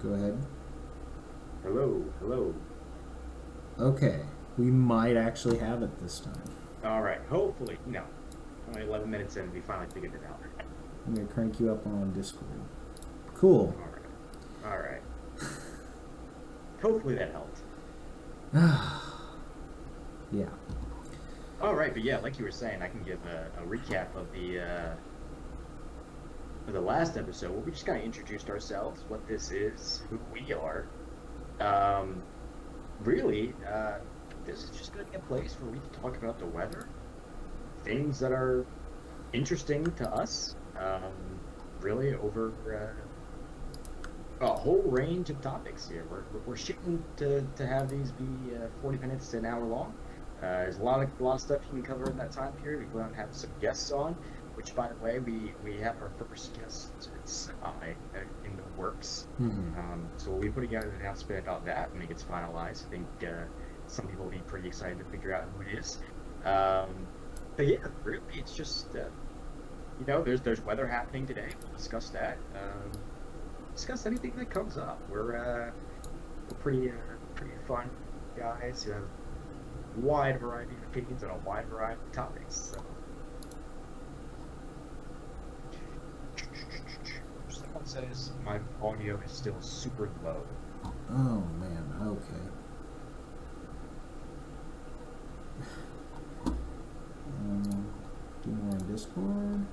Go ahead. Hello, hello. Okay, we might actually have it this time. All right, hopefully. No, only 11 minutes in, we finally figured it out. I'm gonna crank you up on Discord. Cool. All right, all right. Hopefully that helped. Yeah. All right, but yeah, like you were saying, I can give a recap of the last episode where we just kind of introduced ourselves, what this is, who we are. Um, really, this is just going to be a place where we can talk about the weather, things that are interesting to us. Really over a whole range of topics here. We're shooting to have these be 40 minutes to an hour long. There's a lot of stuff you can cover in that time period. We go out and have some guests on, which by the way, we have our first guest in the works. So we'll be putting out an announcement about that when it gets finalized. I think some people will be pretty excited to figure out who it is. But yeah, really, it's just there's weather happening today. We'll discuss that. Discuss anything that comes up. We're pretty fun guys who have a wide variety of opinions on a wide variety of topics. So someone says my audio is still super low. Oh man. Okay. Do more on Discord.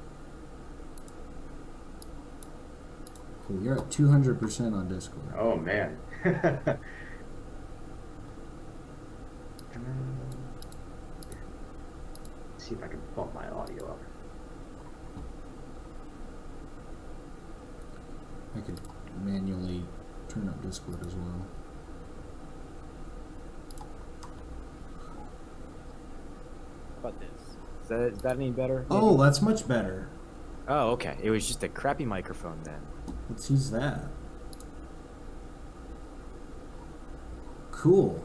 Cool. You're at 200% on Discord. Oh man. See if I can bump my audio up. I could manually turn up Discord as well. How about this? Is that any better? Maybe? Oh, that's much better. Oh, okay. It was just a crappy microphone then. Let's use that. Cool.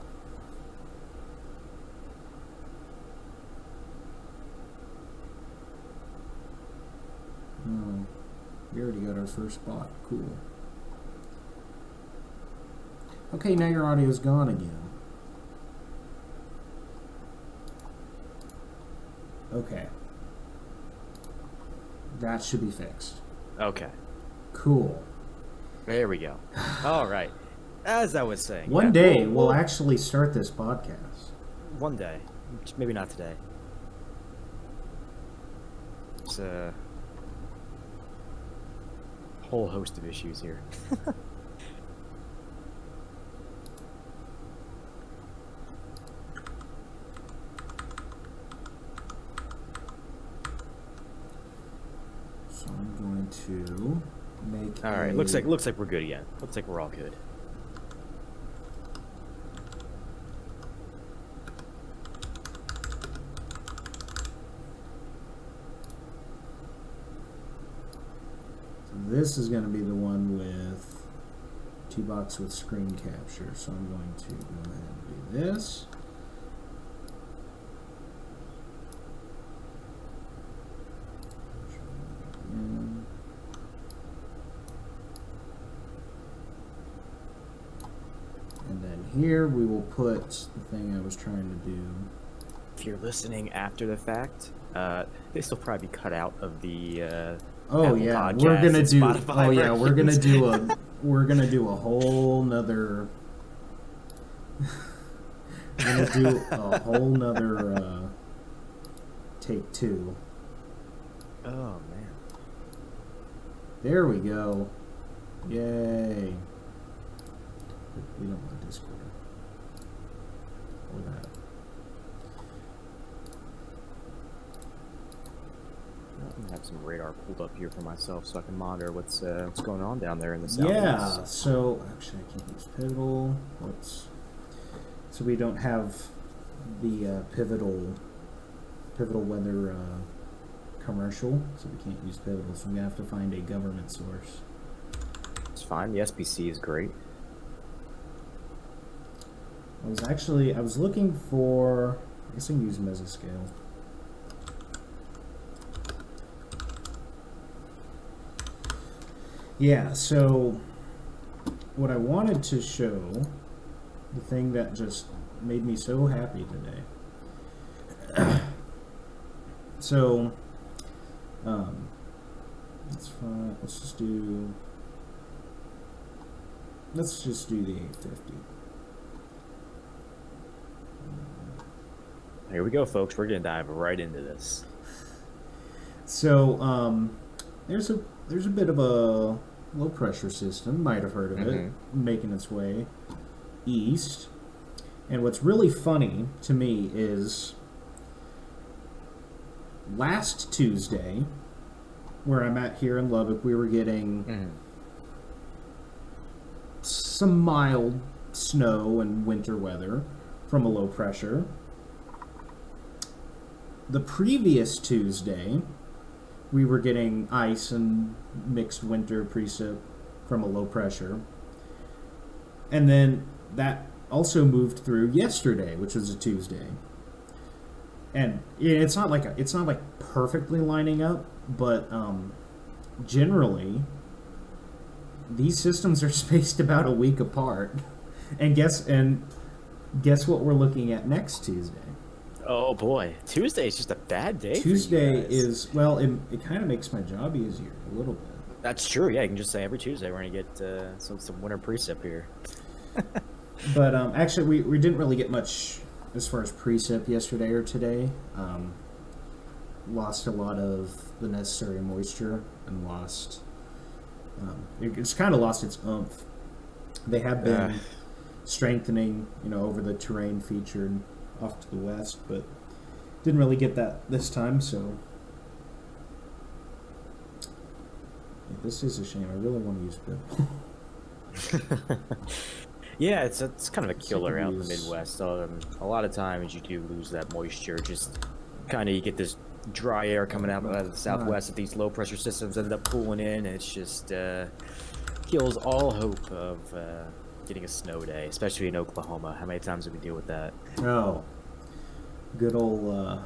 Oh, we already got our first spot. Cool. Okay, now your audio's gone again. Okay. That should be fixed. Okay. Cool. There we go. All right. As I was saying. One day we'll actually start this podcast. One day. Maybe not today. It's a whole host of issues here. So I'm going to make All right. Looks like we're good again. Looks like we're all good. This is going to be the one with 2 box with screen capture. So I'm going to go ahead and do this. And then here we will put the thing I was trying to do. If you're listening after the fact, this will probably be cut out of the Oh Apple yeah, Podcasts we're gonna and do. Spotify Oh yeah, we're gonna versions. do a. We're gonna do a whole nother. We're gonna do a whole nother take 2. Oh man. There we go. Yay. We don't want Discord. Or that. I'm gonna have some radar pulled up here for myself so I can monitor what's going on down there in the southeast. Yeah. So actually, I can't use pivotal. Let's. So we don't have the pivotal weather commercial. So we can't use pivotal. So I'm gonna have to find a government source. It's fine. The SPC is great. I was looking for. I guess I can use mesoscale. Yeah, so what I wanted to show, the thing that just made me so happy today. So, that's fine. Let's just do the 850. Here we go, folks. We're gonna dive right into this. So, there's a bit of a low pressure system. Might have heard of it, making its way east. And what's really funny to me is last Tuesday, where I'm at here in Lubbock, we were getting some mild snow and winter weather from a low pressure. The previous Tuesday, we were getting ice and mixed winter precip from a low pressure. And then that also moved through yesterday, which was a Tuesday. And it's not like perfectly lining up, but generally these systems are spaced about a week apart. And guess what we're looking at next Tuesday? Oh boy, Tuesday is just a bad day. Tuesday for you guys. is, well, it kind of makes my job easier a little bit. That's true. Yeah, you can just say every Tuesday we're gonna get some winter precip here. But actually, we didn't really get much as far as precip yesterday or today. Lost a lot of the necessary moisture and lost. It's kind of lost its oomph. They have been strengthening, over the terrain feature off to the west, but didn't really get that this time. So yeah, this is a shame. I really want to use Bill. Yeah, it's kind of a killer out in the use- Midwest. A lot of times you do lose that moisture. Just kind of you get this dry air coming out of the southwest that these low pressure systems end up pulling in, and it's just kills all hope of getting a snow day, especially in Oklahoma. How many times did we deal with that? Oh, good old.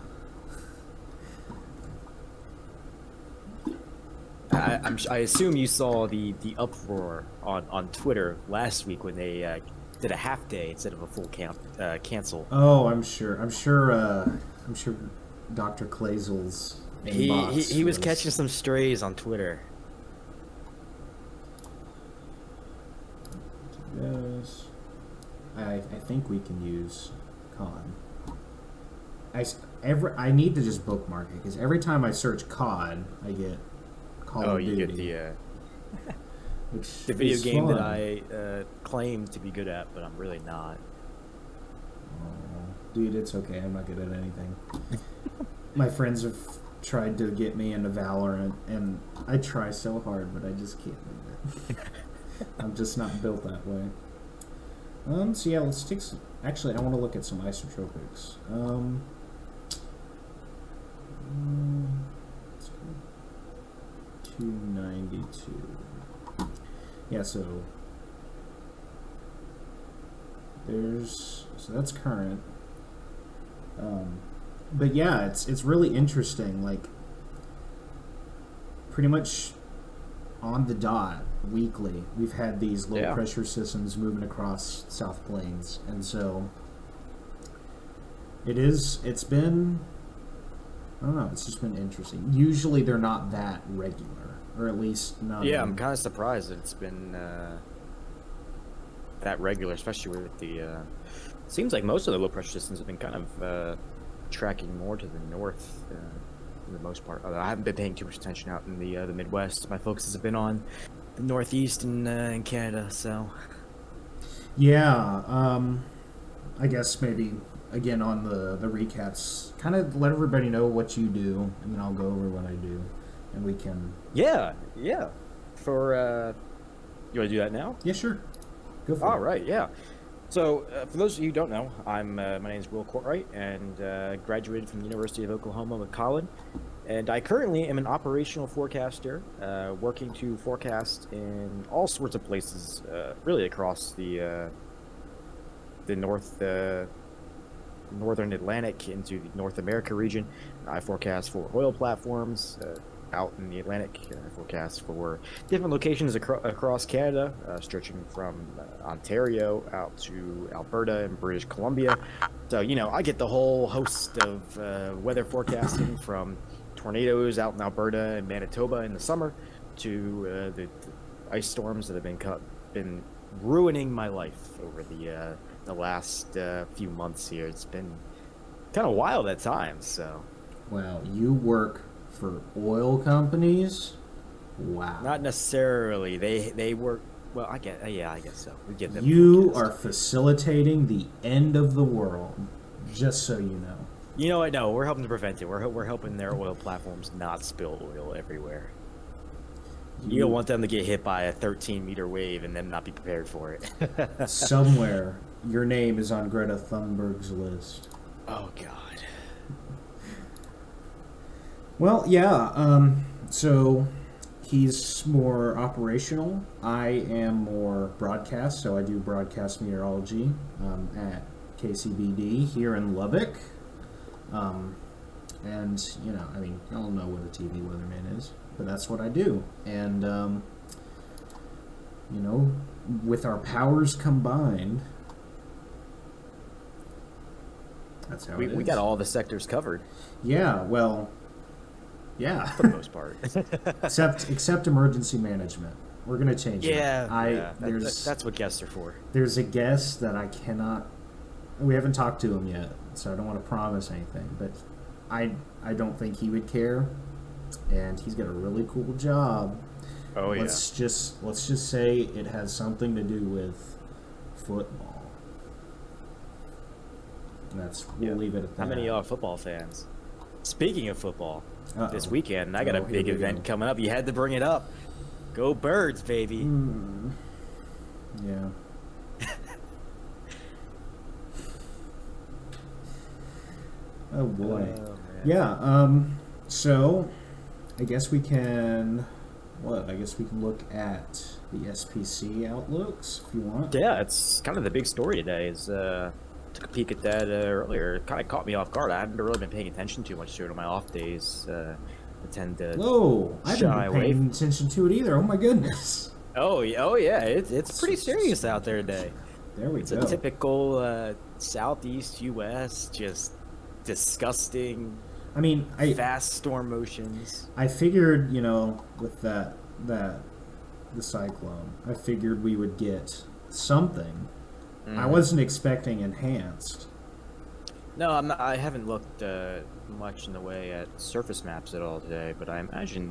I assume you saw the uproar on Twitter last week when they did a half day instead of a full cancel. Oh, I'm sure. Dr. Clazel's inbox He was catching some strays on Twitter. Yes. I think we can use COD. I need to just bookmark it because every time I search COD, I get Call of Duty. You get which the video is game fun. that I claim to be good at, but I'm really not. Oh, dude, it's okay. I'm not good at anything. My friends have tried to get me into Valorant, and I try so hard, but I just can't do it. I'm just not built that way. So yeah, let's take some. Actually, I want to look at some isotropics. Let's go 292. Yeah, so that's current. But yeah, it's really interesting. Like, pretty much on the dot weekly, we've had these low pressure systems moving across South Plains, and so it's been, I don't know, it's just been interesting. Usually they're not that regular, or at least not. Yeah, I'm kind of surprised that it's been that regular, especially with the. Seems like most of the low pressure systems have been kind of tracking more to the north. For the most part, although I haven't been paying too much attention out in the Midwest. My focus has been on the Northeast and in Canada. So, yeah, I guess maybe again on the recaps, kind of let everybody know what you do, and then I'll go over what I do, and we can. yeah. For you want to do that now? Yeah, sure. Go for All it. right, yeah. So, for those of you who don't know, my name is Will Courtwright, and graduated from the University of Oklahoma with Collin. And I currently am an operational forecaster, working to forecast in all sorts of places, really across the northern Atlantic into the North America region. I forecast for oil platforms, out in the Atlantic forecast for different locations across Canada, stretching from Ontario out to Alberta and British Columbia. So, I get the whole host of weather forecasting from tornadoes out in Alberta and Manitoba in the summer to the ice storms that have been ruining my life over the last few months here. It's been kind of wild at times, so. Wow, you work for oil companies? Wow. Not necessarily. They work. Well, I guess so. We get them. You are facilitating the end of the world, just so you know. You know what? No, we're helping to prevent it. We're helping their oil platforms not spill oil everywhere. You don't want them to get hit by a 13-meter wave and them not be prepared for it. Somewhere, your name is on Greta Thunberg's list. Oh God. Well, yeah, so he's more operational. I am more broadcast, so I do broadcast meteorology at KCBD here in Lubbock. And, I don't know what a TV weatherman is, but that's what I do. And, with our powers combined, that's how it is. We got all the sectors covered. Yeah, well... Yeah, for the most part. except emergency management. We're gonna change it. Yeah, that's what guests are for. There's a guest that I cannot. We haven't talked to him yet, so I don't want to promise anything. But I don't think he would care, and he's got a really cool job. Oh yeah. Let's just say it has something to do with football. We'll leave it at that. How many football fans? Speaking of football. Uh-oh. This weekend, I got a big event coming up. You had to bring it up. Go Birds, baby. Yeah. Oh boy. Yeah. So, I guess we can. What? I guess we can look at the SPC outlooks if you want. Yeah, it's kind of the big story today. Took a peek at that earlier. It kind of caught me off guard. I haven't really been paying attention too much to it on my off days. I tend to I haven't been paying attention to it either. Oh my goodness. Oh yeah. It's pretty serious out there today. There we go. It's a typical southeast U.S. just disgusting. I mean, fast storm motions. I figured, with the cyclone, I figured we would get something. I wasn't expecting enhanced. No, I haven't looked much in the way at surface maps at all today, but I imagine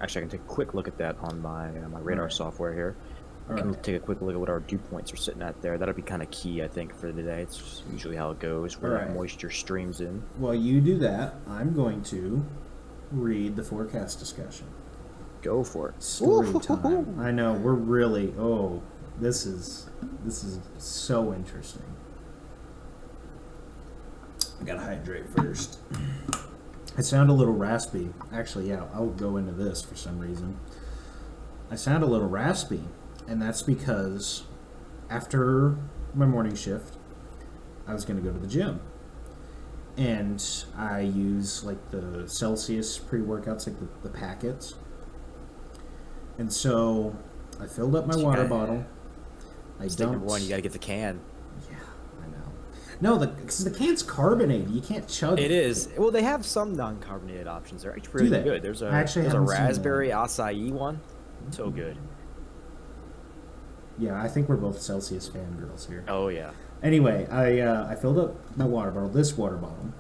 actually, I can take a quick look at that on my radar software here. I can take a quick look at what our dew points are sitting at there. That'll be kind of key, I think, for today. It's usually how it goes, where that moisture streams in. While you do that, I'm going to read the forecast discussion. Go for it. Story time. I know, we're really... Oh... This is so interesting. I gotta hydrate first. I sound a little raspy. Actually, yeah, I'll go into this for some reason. I sound a little raspy, and that's because after my morning shift, I was gonna go to the gym. And I use like the Celsius pre-workouts, like the packets. And so I filled up my water bottle. Number one, you gotta get the can. Yeah, I know. No, because the can's carbonated. You can't chug it. It is. Well, they have some non-carbonated options. They're actually pretty good. There's a raspberry acai one. So good. Yeah, I think we're both Celsius fangirls here. Oh yeah. Anyway, I filled up my water bottle, this water bottle,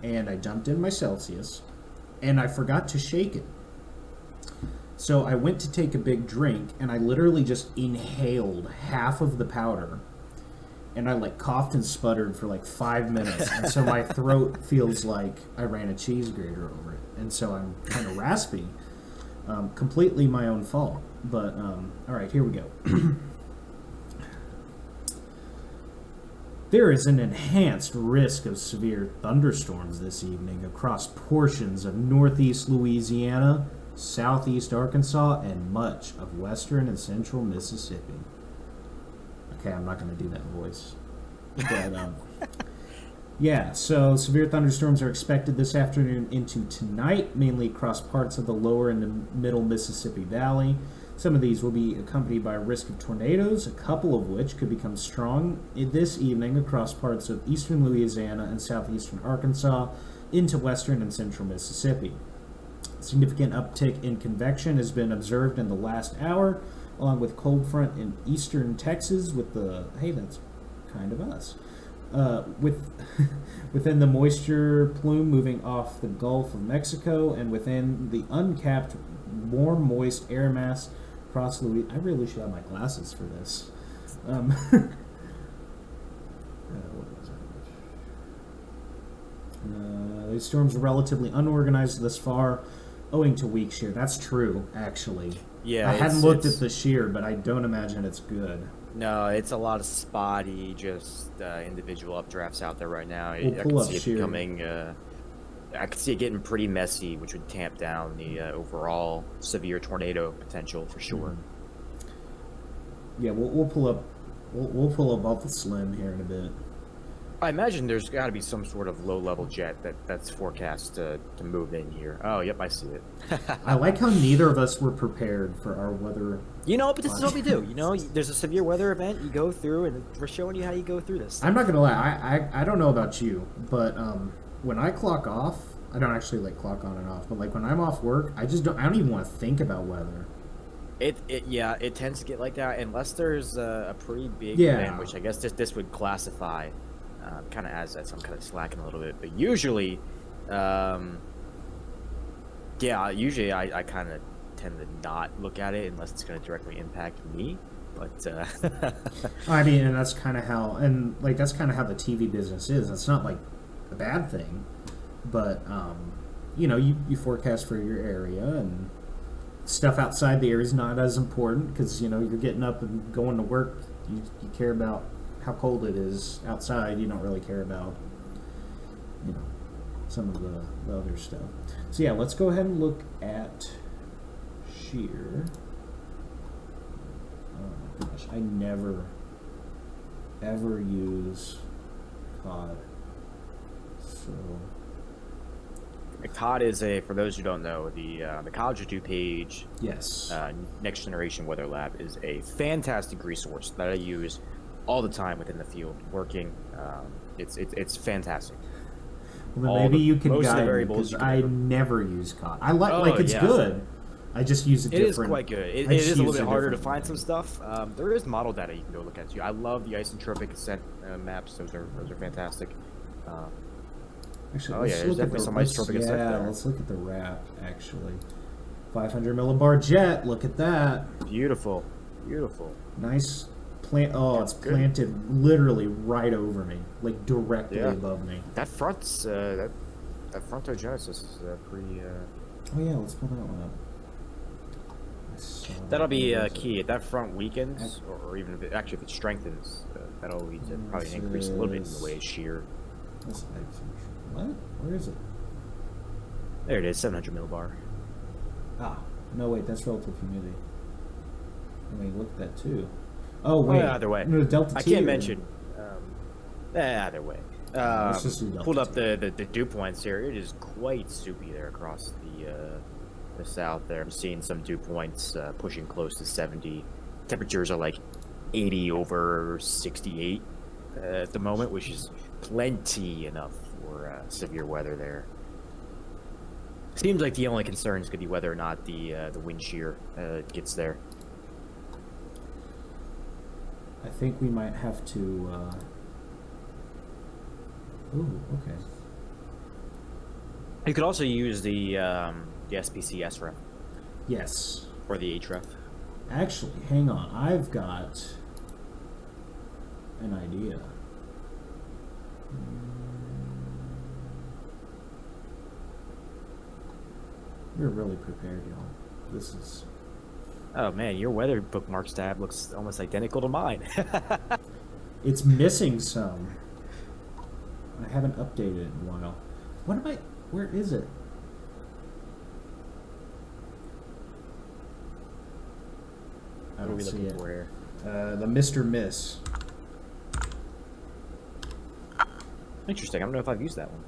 and I dumped in my Celsius, and I forgot to shake it. So I went to take a big drink, and I literally just inhaled half of the powder, and I coughed and sputtered for 5 minutes, and so my throat feels like I ran a cheese grater over it, and so I'm kind of raspy. Completely my own fault, but all right, here we go. There is an enhanced risk of severe thunderstorms this evening across portions of northeast Louisiana, southeast Arkansas, and much of western and central Mississippi. Okay, I'm not going to do that voice. But, Yeah, so severe thunderstorms are expected this afternoon into tonight, mainly across parts of the lower and the middle Mississippi Valley. Some of these will be accompanied by a risk of tornadoes, a couple of which could become strong this evening across parts of eastern Louisiana and southeastern Arkansas into western and central Mississippi. Significant uptick in convection has been observed in the last hour, along with cold front in eastern Texas with the, hey, that's kind of us. Within the moisture plume moving off the Gulf of Mexico and within the uncapped warm moist air mass across Louisiana. I really should have my glasses for this. What was it? These storms are relatively unorganized thus far, owing to weak shear. That's true, actually. Yeah, I hadn't looked at the shear, but I don't imagine it's good. No, it's a lot of spotty, just individual updrafts out there right now. We'll I pull can up see it shear. becoming. I could see it getting pretty messy, which would tamp down the overall severe tornado potential for sure. Yeah, we'll pull up. We'll pull up off the slim here in a bit. I imagine there's got to be some sort of low-level jet that's forecast to move in here. Oh, yep, I see it. I like how neither of us were prepared for our weather. You know, but this is what we do. You know, there's a severe weather event, you go through, and we're showing you how you go through this. I'm not gonna lie. I don't know about you, but when I clock off, I don't actually like clock on and off. But like when I'm off work, I don't even want to think about weather. It tends to get like that unless there's a pretty big Yeah. event, which I guess this would classify kind of as I'm kind of slacking a little bit. But usually, usually I kind of tend to not look at it unless it's going to directly impact me. But I mean, and that's kind of how the TV business is. It's not like a bad thing, but you forecast for your area, and stuff outside the area is not as important because you're getting up and going to work. You care about how cold it is outside. You don't really care about some of the other stuff. So yeah, let's go ahead and look at shear. Oh my gosh, I never ever use COD. So COD is for those who don't know, the College of Dew page. yes, Next Generation Weather Lab is a fantastic resource that I use all the time within the field working. It's fantastic. well, then maybe you can most of the guide me variables because you can I never- never use COD. I like it's yeah. good. I just use it It different. is quite good. It I just is a little use bit a harder to different find some stuff. There is model data you can go look at too. I love the isentropic ascent maps. Those are fantastic. Actually, Oh, let's yeah, there's look at definitely some let's- isotropic ascent Yeah, there. let's look at the wrap actually. 500 millibar jet. Look at that. Beautiful, beautiful. Nice plant. Oh, Yeah, it's good. planted literally right over me, like directly Yeah. above me. That front's that frontogenesis is pretty. Oh yeah, let's pull that one up. I saw That'll that. be Where is it? key. If that front weakens, or even if it strengthens, that'll lead to probably an increase a little bit in the way of shear. This- What? Where is it? There it is, 700 millibar. Ah, no, wait, that's relative humidity. I mean, look at that too. Oh wait, either way. No, delta I T can't or- mention. Either way. let's just do delta Pulled up T. the dew points here. It is quite soupy there across the south. There, I'm seeing some dew points pushing close to 70. Temperatures are like 80 over 68 at the moment, which is plenty enough for severe weather there. Seems like the only concern is going to be whether or not the wind shear gets there. I think we might have to. Ooh, okay. You could also use the SPC SREF Yes. or the HREF. Actually, hang on. I've got an idea. We're really prepared, y'all. This is. Oh man, your weather bookmarks tab looks almost identical to mine. It's missing some. I haven't updated it in a while. What am I? Where is it? I What are don't we see looking it. for here? The Mr. Miss. Interesting. I don't know if I've used that one.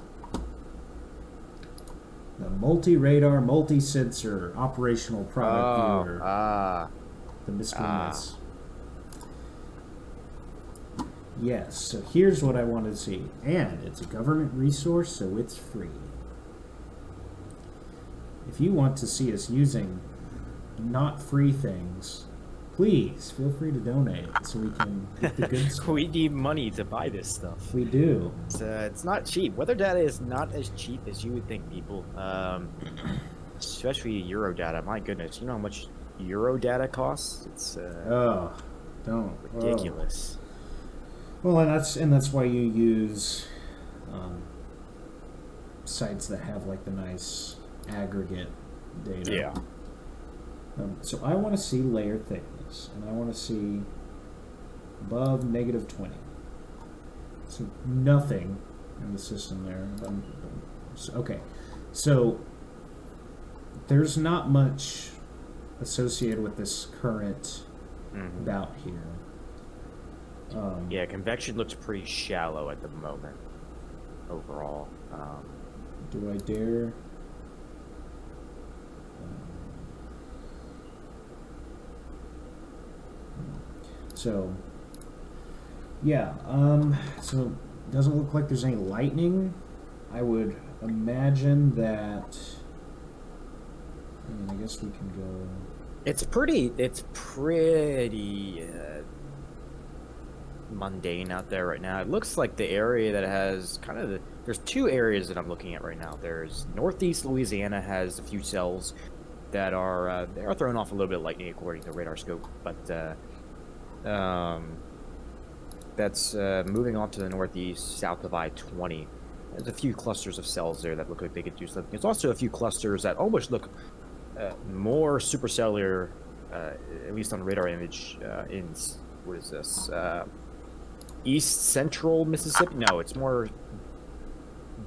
The multi-radar, multi-sensor operational product viewer. Ah. The miscellaneous. Yes, so here's what I want to see. And it's a government resource, so it's free. If you want to see us using not free things, please feel free to donate so we can get the good stuff. We need money to buy this stuff. We do. It's not cheap. Weather data is not as cheap as you would think, people. Especially Euro data. My goodness, you know how much Euro data costs? It's don't ridiculous. Well, and that's why you use sites that have like the nice aggregate data. Yeah. So I want to see layer thickness, and I want to see above -20. So nothing in the system there. Okay, so there's not much associated with this current bout here. Yeah, convection looks pretty shallow at the moment, overall. Do I dare? So, yeah, so it doesn't look like there's any lightning. I would imagine that, I guess we can go. It's pretty mundane out there right now. It looks like the area that has kind of there's two areas that I'm looking at right now. There's northeast Louisiana has a few cells that are they are throwing off a little bit of lightning according to radar scope, but that's moving off to the northeast, south of I-20. There's a few clusters of cells there that look like they could do something. There's also a few clusters that almost look more supercellular, at least on the radar image, in, what is this, east central Mississippi? No, it's more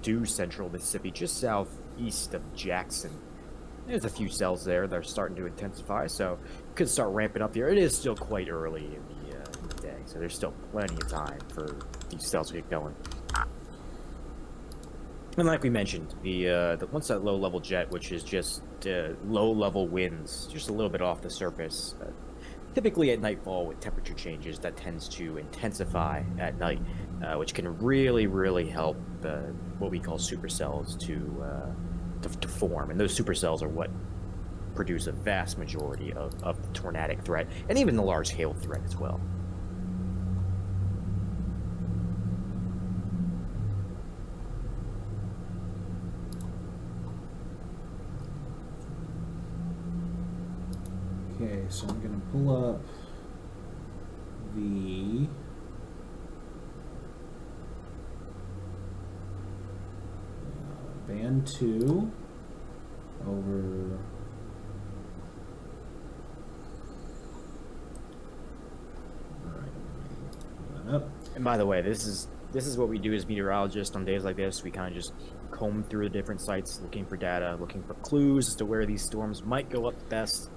due central Mississippi, just southeast of Jackson. There's a few cells there that are starting to intensify, so could start ramping up here. It is still quite early in the day, so there's still plenty of time for these cells to get going. And like we mentioned, the once that low-level jet, which is just low-level winds, just a little bit off the surface, typically at nightfall with temperature changes, that tends to intensify at night, which can really, really help what we call supercells to form. And those supercells are what produce a vast majority of the tornadic threat, and even the large hail threat as well. Okay, so I'm going to pull up the band 2 over up. And by the way, this is what we do as meteorologists on days like this. We kind of just comb through the different sites, looking for data, looking for clues as to where these storms might go up best,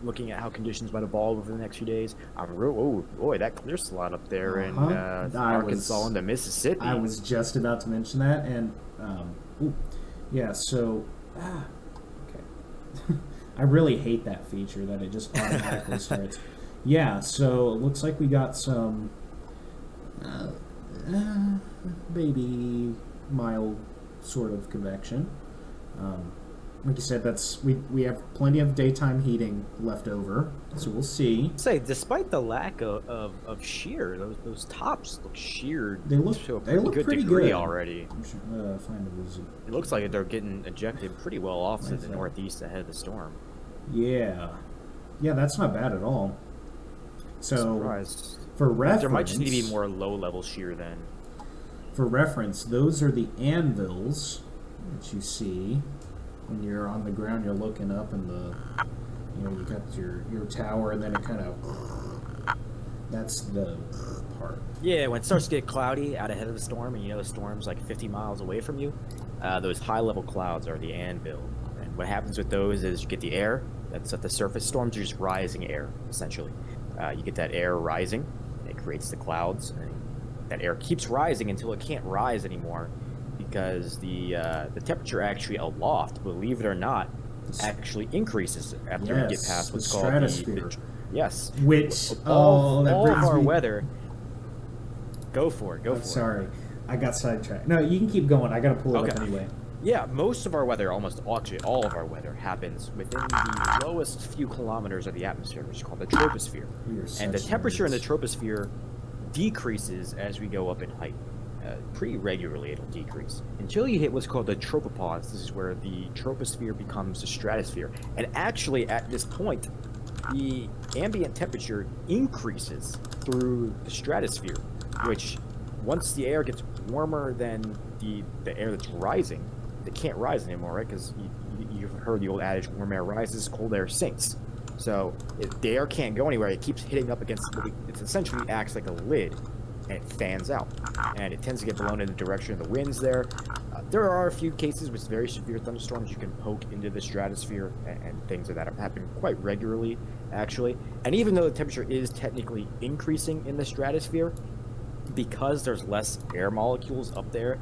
looking at how conditions might evolve over the next few days. Oh boy, that clear slot up there in Arkansas into Mississippi. I was just about to mention that, and yeah, so okay. I really hate that feature that it just automatically starts. Yeah, so it looks like we got some baby mild sort of convection. Like you said, we have plenty of daytime heating left over, so we'll see. Say, despite the lack of shear, those tops look sheared. They look to a pretty degree good already. I'm sure, find it looks like they're getting ejected pretty well off to the northeast ahead of the storm. Yeah, that's not bad at all. So, surprised. For reference, there might just need to be more low-level shear then. For reference, those are the anvils that you see when you're on the ground. You're looking up, and you got your tower, and then it kind of that's the part. Yeah, when it starts to get cloudy out ahead of the storm, and the storm's like 50 miles away from you, those high-level clouds are the anvil. And what happens with those is you get the air that's at the surface. Storms are just rising air, essentially. You get that air rising, it creates the clouds, and that air keeps rising until it can't rise anymore, because the temperature actually aloft, believe it or not, actually increases after we get Yes, past the what's called stratosphere. yes, Which that all of our me. weather. Go for it. Go for it. Sorry, I got sidetracked. No, you can keep going. I gotta pull it up Okay. anyway. Yeah, most of our weather, actually all of our weather, happens within the lowest few kilometers of the atmosphere, which is called the troposphere. We are And the such temperature in the nerds. troposphere decreases as we go up in height. Pretty regularly it'll decrease. Until you hit what's called the tropopause. This is where the troposphere becomes the stratosphere. And actually, at this point, the ambient temperature increases through the stratosphere, which, once the air gets warmer than the air that's rising, it can't rise anymore, right? Because you've heard the old adage, warm air rises, cold air sinks. So the air can't go anywhere. It keeps hitting up against it essentially acts like a lid, and it fans out. And it tends to get blown in the direction of the winds there. There are a few cases with very severe thunderstorms you can poke into the stratosphere, and things like that happen quite regularly, actually. And even though the temperature is technically increasing in the stratosphere, because there's less air molecules up there,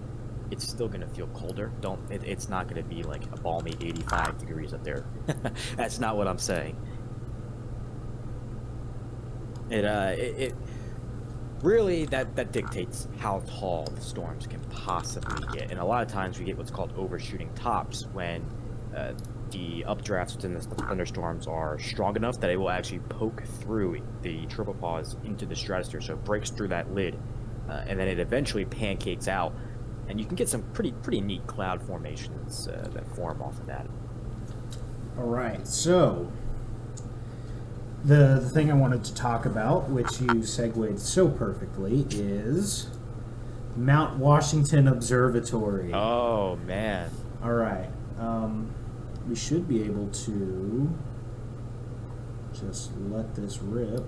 it's still going to feel colder. It's not going to be like a balmy 85 degrees up there. That's not what I'm saying. It really, that dictates how tall the storms can possibly get. And a lot of times we get what's called overshooting tops, when the updrafts within the thunderstorms are strong enough that it will actually poke through the tropopause into the stratosphere, so it breaks through that lid, and then it eventually pancakes out, and you can get some pretty neat cloud formations that form off of that. All right, so the thing I wanted to talk about, which you segued so perfectly, is Mount Washington Observatory. Oh man! All right, we should be able to just let this rip.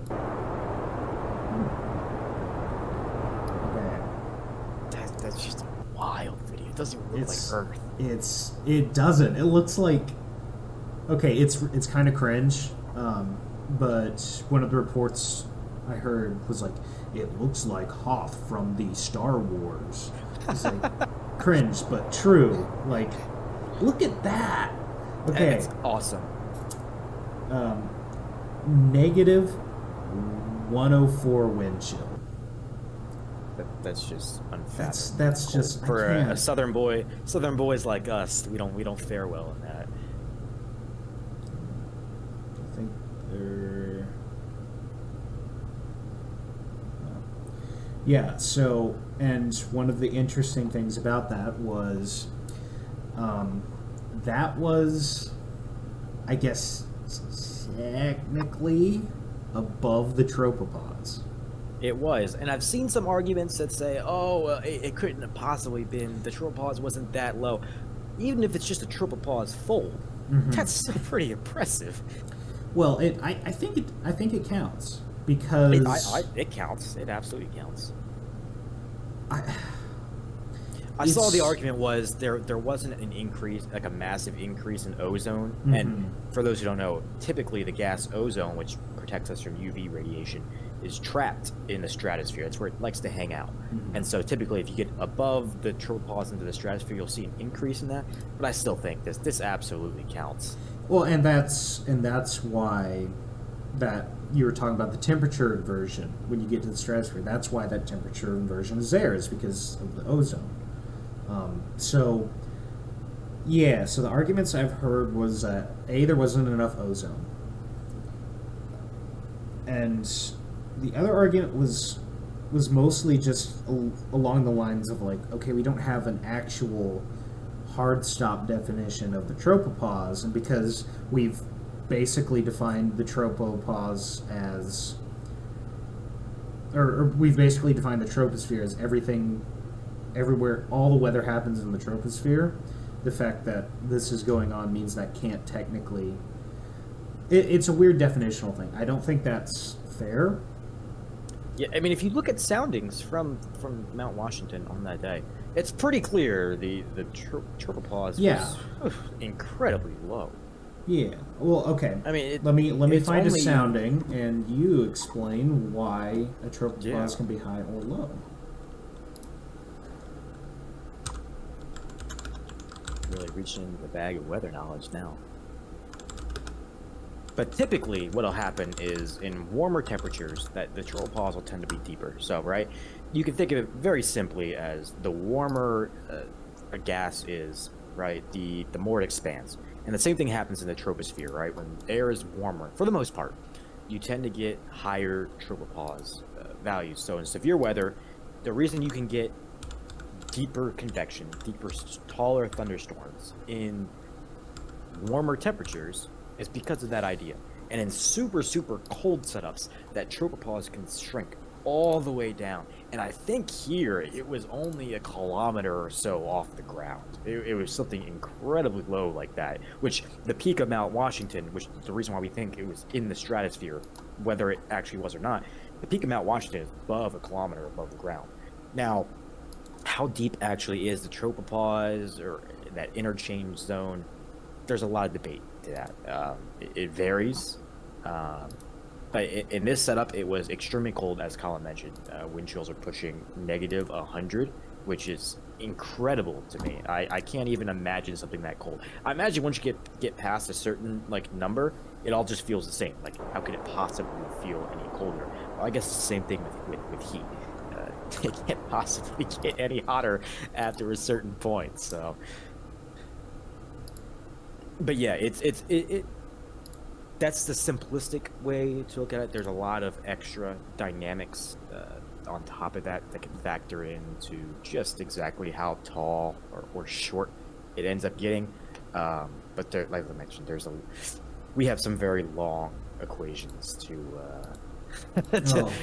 Okay. That's just a wild video. It doesn't even look like Earth. It doesn't. It looks like, okay, it's kind of cringe, but one of the reports I heard was like, it looks like Hoth from the Star Wars. It's like cringe, but true. Like, look at that. Okay, It's awesome. negative 104 wind chill. That's just unfathomable. That's just For I a can't. southern boys like us, we don't fare well in that. I think they're. Yeah, so, and one of the interesting things about that was, I guess, technically above the tropopause. It was, and I've seen some arguments that say, "Oh, it couldn't have possibly been. The tropopause wasn't that low." Even if it's just a tropopause fold, that's still pretty impressive. Well, I think it counts because It counts. It absolutely counts. I It's- saw the argument was there wasn't an increase, like a massive increase in ozone. And for those who don't know, typically the gas ozone, which protects us from UV radiation, is trapped in the stratosphere. It's where it likes to hang out. And so typically if you get above the tropopause into the stratosphere, you'll see an increase in that. But I still think this absolutely counts. Well, and that's why that you were talking about the temperature inversion when you get to the stratosphere. That's why that temperature inversion is there, is because of the ozone. So the arguments I've heard was that there wasn't enough ozone, and the other argument was mostly just along the lines of like, okay, we don't have an actual hard stop definition of the tropopause, and because we've basically defined the tropopause as, or we've basically defined the troposphere as everything, everywhere, all the weather happens in the troposphere. The fact that this is going on means that can't technically. It's a weird definitional thing. I don't think that's fair. Yeah, I mean, if you look at soundings from Mount Washington on that day, it's pretty clear the tropopause was incredibly low. Yeah. Well, okay. I mean, let me it's find only- a sounding, and you explain why a tropopause Yeah. can be high or low. reaching into the bag of weather knowledge now. But typically, what'll happen is in warmer temperatures, that the troll paws will tend to be deeper. So, right, you can think of it very simply as the warmer a gas is, right, the more it expands. And the same thing happens in the troposphere, right? When air is warmer, for the most part, you tend to get higher tropopause values. So in severe weather, the reason you can get deeper convection, taller thunderstorms in warmer temperatures is because of that idea. And in super cold setups, that tropopause can shrink all the way down. And I think here it was only a kilometer or so off the ground. It was something incredibly low like that, which the peak of Mount Washington, which is the reason why we think it was in the stratosphere, whether it actually was or not, the peak of Mount Washington is above a kilometer above the ground. Now, how deep actually is the tropopause or that interchange zone? There's a lot of debate to that. It varies. But in this setup, it was extremely cold, as Collin mentioned. Wind chills are pushing negative 100, which is incredible to me. I can't even imagine something that cold. I imagine once you get past a certain number, it all just feels the same. Like, how could it possibly feel any colder? Well, I guess it's the same thing with heat. It can't possibly get any hotter after a certain point. So, but yeah, it that's the simplistic way to look at it. There's a lot of extra dynamics on top of that can factor into just exactly how tall or short it ends up getting. But there, like I mentioned, we have some very long equations to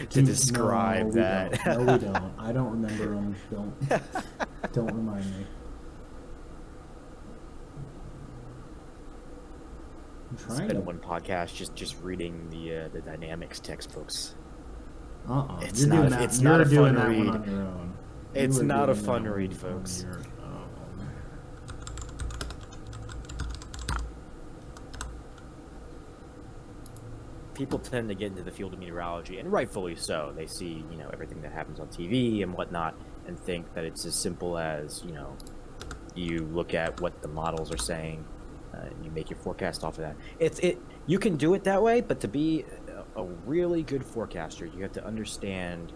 to describe that. No, we don't. I don't remember them. Don't remind me. Spend one podcast just reading the dynamics textbooks. It's not a fun read. It's not a fun read, folks. People tend to get into the field of meteorology, and rightfully so. They see, everything that happens on TV and whatnot, and think that it's as simple as, you look at what the models are saying, and you make your forecast off of that. You can do it that way, but to be a really good forecaster, you have to understand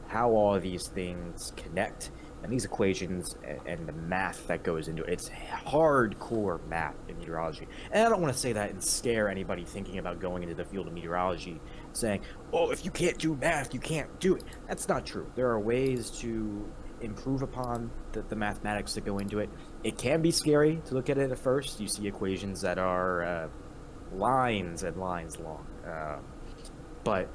how all of these things connect, and these equations and the math that goes into it. It's hardcore math in meteorology. And I don't want to say that and scare anybody thinking about going into the field of meteorology, saying, oh, if you can't do math, you can't do it. That's not true. There are ways to improve upon the mathematics that go into it. It can be scary to look at it at first. You see equations that are lines and lines long. But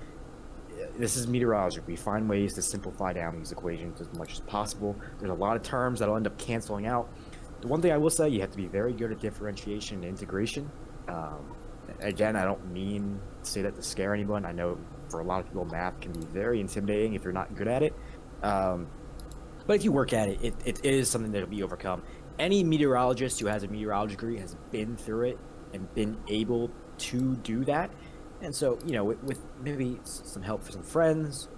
this is meteorology. We find ways to simplify down these equations as much as possible. There's a lot of terms that'll end up canceling out. The one thing I will say, you have to be very good at differentiation and integration. Again, I don't mean to say that to scare anyone. I know for a lot of people, math can be very intimidating if you're not good at it. But if you work at it, it is something that'll be overcome. Any meteorologist who has a meteorology degree has been through it and been able to do that. And so, with maybe some help from some friends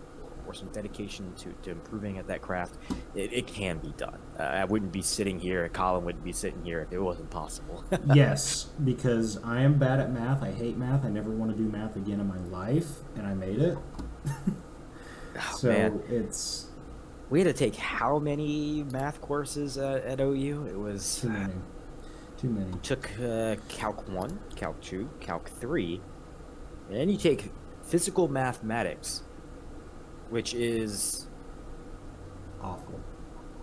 or some dedication to improving at that craft, it can be done. I wouldn't be sitting here, Collin wouldn't be sitting here if it wasn't possible. Yes, because I am bad at math. I hate math. I never want to do math again in my life, and I made it. So man. We had to take how many math courses at OU? It was too many. Took Calc 1, Calc 2, Calc 3, and then you take physical mathematics, which is awful.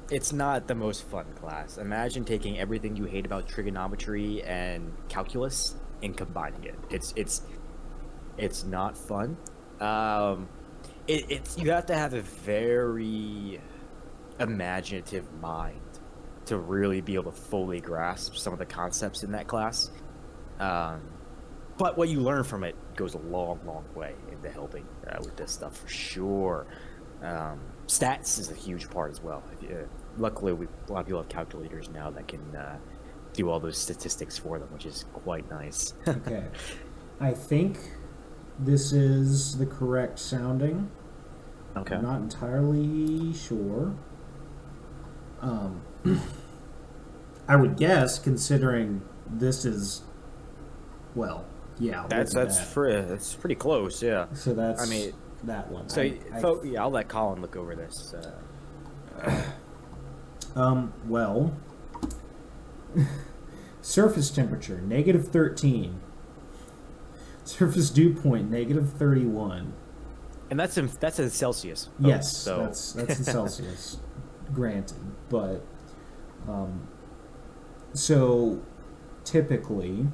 It's not the most fun class. Imagine taking everything you hate about trigonometry and calculus and combining it. It's not fun. You have to have a very imaginative mind to really be able to fully grasp some of the concepts in that class. But what you learn from it goes a long way into helping with this stuff for sure. Stats is a huge part as well. Luckily, a lot of people have calculators now that can do all those statistics for them, which is quite nice. Okay. I think this is the correct sounding. Okay. I'm not entirely sure. I would guess, considering this is, well, yeah. That's look at that. that's pretty close, yeah. So that's I mean, that one. so yeah, I'll let Colin look over this. Well, surface temperature -13. Surface dew point -31. And that's in Celsius. Yes, so that's in Celsius, granted, but so typically,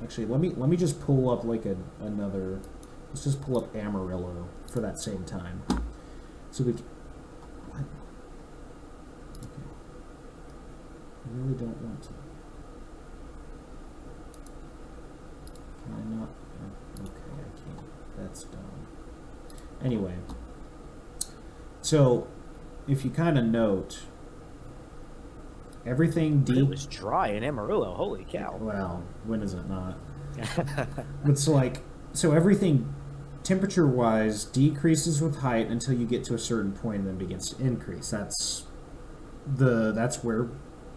actually, let me just pull up like another. Let's just pull up Amarillo for that same time. So we. What? Okay. I really don't want to. Can I not? Okay, I can't. That's dumb. Anyway, so if you kind of note, everything it was dry in Amarillo. Holy cow! Well, when is it not? It's like, so everything temperature-wise decreases with height until you get to a certain point and then begins to increase. That's where,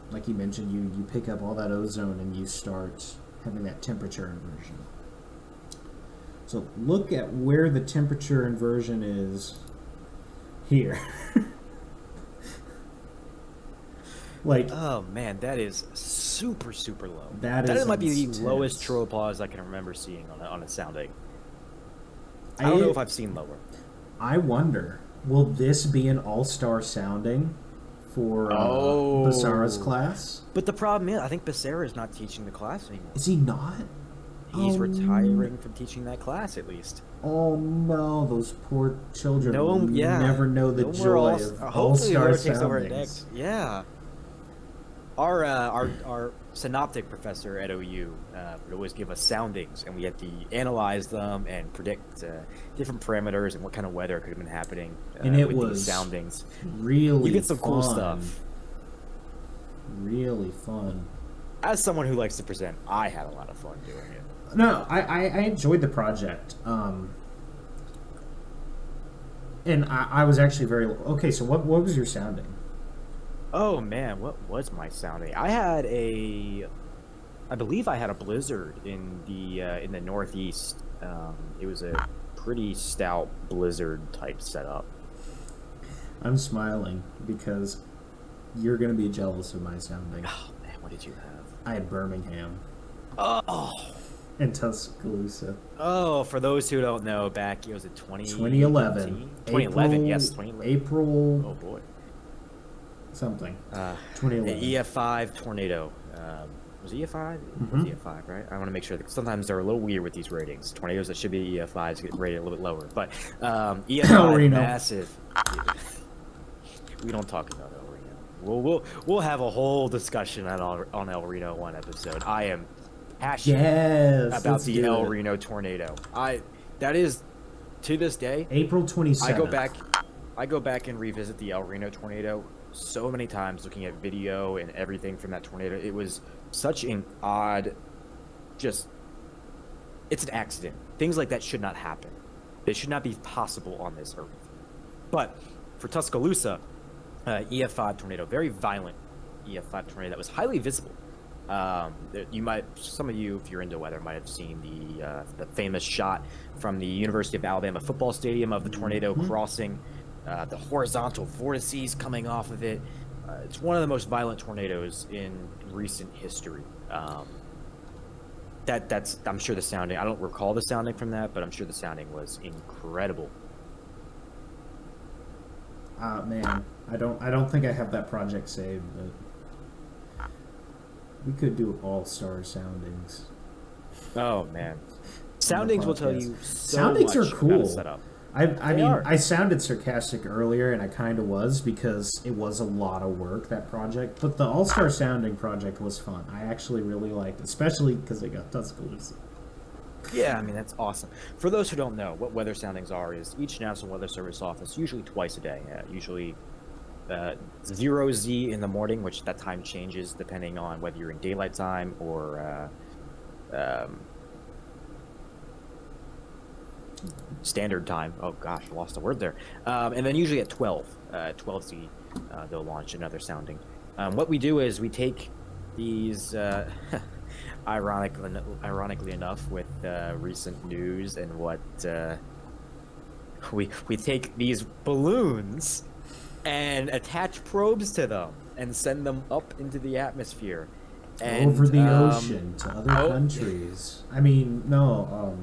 like you mentioned, you pick up all that ozone and you start having that temperature inversion. So look at where the temperature inversion is here. Like, oh man, that is super low. That might be the intense. lowest tropause I can remember seeing on a sounding. I don't know if I've seen lower. I wonder, will this be an all-star sounding for Basara's class? But the problem is, I think Basara is not teaching the class anymore. Is he not? He's retiring from teaching that class, at least. Oh no, those poor children will yeah. never know the joy of hopefully all-star Laura takes over soundings. next. Yeah. Our synoptic professor at OU would always give us soundings, and we had to analyze them and predict different parameters and what kind of weather could have been happening And it with was these soundings. Really You get some cool fun. stuff. Really fun. As someone who likes to present, I had a lot of fun doing it. No, I enjoyed the project. And I was actually very... Okay, so what was your sounding? Oh man, what was my sounding? I believe I had a blizzard in the Northeast. It was a pretty stout blizzard type setup. I'm smiling because you're going to be jealous of my sounding. Oh man, what did you have? I had Birmingham Oh, and Tuscaloosa. oh! For those who don't know, back it was in 2011. 2011, yes, 2011. April Oh boy. something. The 2011. EF5 tornado. Was it EF5? It was EF5, right? I want to make sure that sometimes they're a little weird with these ratings. Tornadoes that should be EF5s get rated a little bit lower, but EF5 Reno. massive. We don't talk about El Reno. We'll have a whole discussion on El Reno one episode. I am passionate Yes, about let's the do El it. Reno tornado. That is, to this day, April 27th. I go back and revisit the El Reno tornado so many times, looking at video and everything from that tornado. It was such an odd, it's an accident. Things like that should not happen. They should not be possible on this earth. But for Tuscaloosa, EF5 tornado, very violent EF5 tornado that was highly visible. Some of you, if you're into weather, might have seen the famous shot from the University of Alabama football stadium of the tornado crossing, the horizontal vortices coming off of it. It's one of the most violent tornadoes in recent history. I'm sure the sounding, I don't recall the sounding from that, but I'm sure the sounding was incredible. Man, I don't think I have that project saved, but we could do all-star soundings. Oh man, soundings will tell you so Soundings much are cool. about a setup. I mean, are. I sounded sarcastic earlier, and I kind of was because it was a lot of work, that project. But the All-Star Sounding project was fun. I actually really liked it, especially because it got Tuscaloosa. Yeah, I mean, that's awesome. For those who don't know, what weather soundings are is each National Weather Service office, usually twice a day, usually 0Z in the morning, which that time changes depending on whether you're in daylight time or standard time. Oh gosh, I lost the word there. And then usually at 12Z, they'll launch another sounding. What we do is we take these, ironically enough, with recent news and what we take these balloons and attach probes to them and send them up into the atmosphere. And, over the ocean to other countries. I mean, no.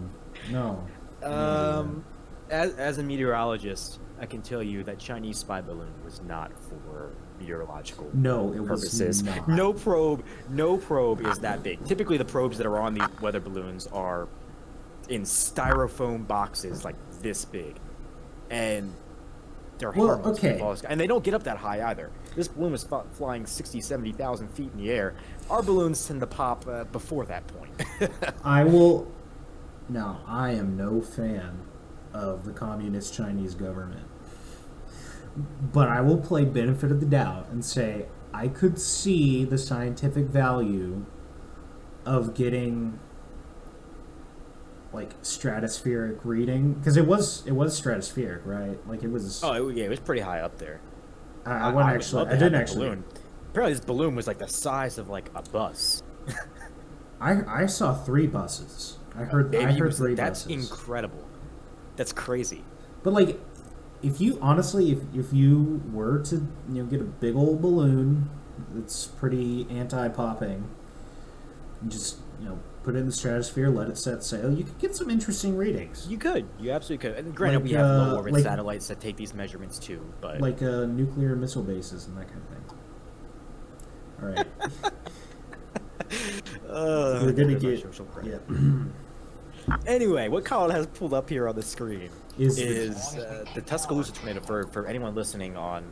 As a meteorologist, I can tell you that Chinese spy balloon was not for meteorological No, it purposes. was not. No probe is that big. Typically, the probes that are on the weather balloons are in styrofoam boxes like this big, and they're harmless. okay. And they don't get up that high either. This balloon was flying 60, 70,000 feet in the air. Our balloons tend to pop before that point. I will. Now, I am no fan of the communist Chinese government, but I will play benefit of the doubt and say I could see the scientific value of getting like stratospheric reading, because it was stratospheric, right? Like it was. Oh yeah, it was pretty high up there. I didn't actually. Balloon. Apparently, this balloon was like the size of like a bus. I saw 3 buses. I heard 3 That's buses. incredible. That's crazy. But like, if you honestly, if you were to get a big old balloon that's pretty anti-popping, and just put it in the stratosphere, let it set sail, you could get some interesting readings. You could. You absolutely could. And granted, Like, we have low orbit like- satellites that take these measurements too. But Like nuclear missile bases and that kind of thing. All right. We're gonna get. Yeah. Anyway, what Collin has pulled up here on the screen Is the Tuscaloosa tornado for anyone listening on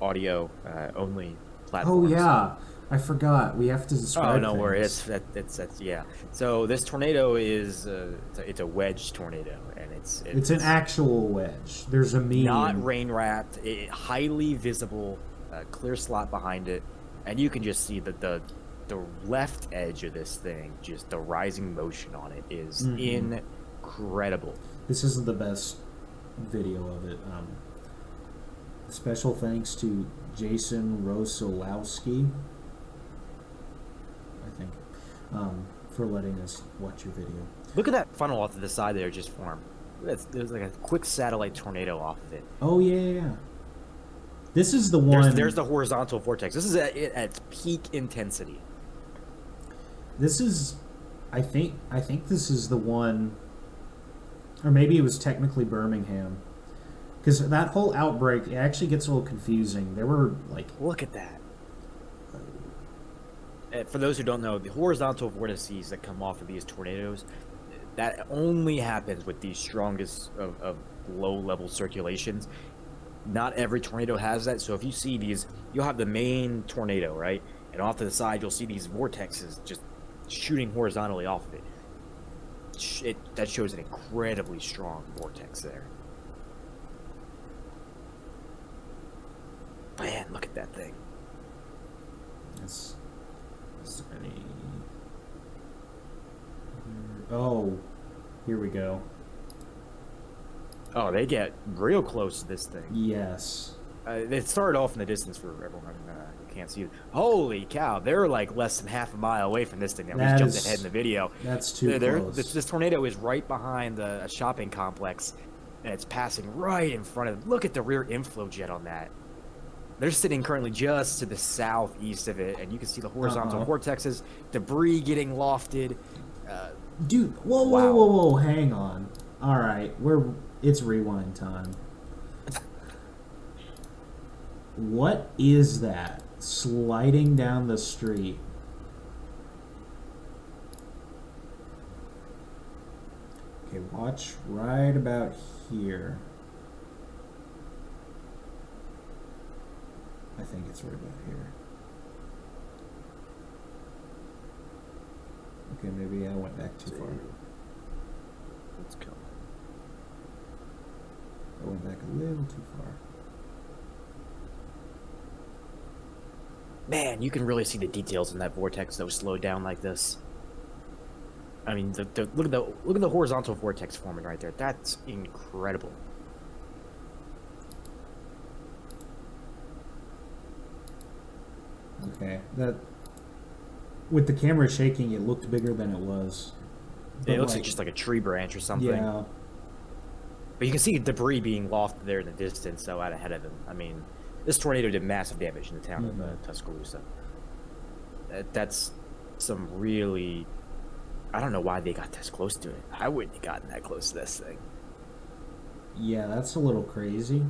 audio only Oh platforms. yeah, I forgot. We have to describe. Oh no, things. worry. It's yeah. So this tornado is it's a wedge tornado, and It's an actual wedge. There's a meme. not rain wrapped. Highly visible, clear slot behind it, and you can just see that the left edge of this thing, just the rising motion on it is incredible. This isn't the best video of it. Special thanks to Jason Rosolowski, I think, for letting us watch your video. Look at that funnel off to the side there just formed. There's like a quick satellite tornado off of it. Oh yeah. This is the one. There's the horizontal vortex. This is at its peak intensity. This is, I think this is the one, or maybe it was technically Birmingham, because that whole outbreak, it actually gets a little confusing. There were like, Look at that. For those who don't know, the horizontal vortices that come off of these tornadoes, that only happens with the strongest of low-level circulations. Not every tornado has that, so if you see these, you'll have the main tornado, right? And off to the side, you'll see these vortexes just shooting horizontally off of it. That shows an incredibly strong vortex there. Man, look at that thing. is there any? Oh, here we go. Oh, they get real close to this thing. Yes. It started off in the distance for everyone who can't see it. Holy cow, they're like less than half a mile away from this thing. Now, we That just jumped is- ahead in the video. That's too close. This tornado is right behind a shopping complex, and it's passing right in front of. Look at the rear inflow jet on that. They're sitting currently just to the southeast of it, and you can see the horizontal vortexes, debris getting lofted. Dude, whoa, hang on. All right, it's rewind time. What is that sliding down the street? Okay, watch right about here. I think it's right about here. Okay, maybe I went back too far. Let's go. I went back a little too far. Man, you can really see the details in that vortex that was slowed down like this. I mean, look at the horizontal vortex forming right there. That's incredible. Okay. That with the camera shaking, it looked bigger than it was. But It looks like just like a tree branch or something. Yeah. But you can see debris being lofted there in the distance, so out ahead of him. I mean, this tornado did massive damage in the town of Tuscaloosa. That's some really... I don't know why they got this close to it. I wouldn't have gotten that close to this thing. Yeah, that's a little crazy.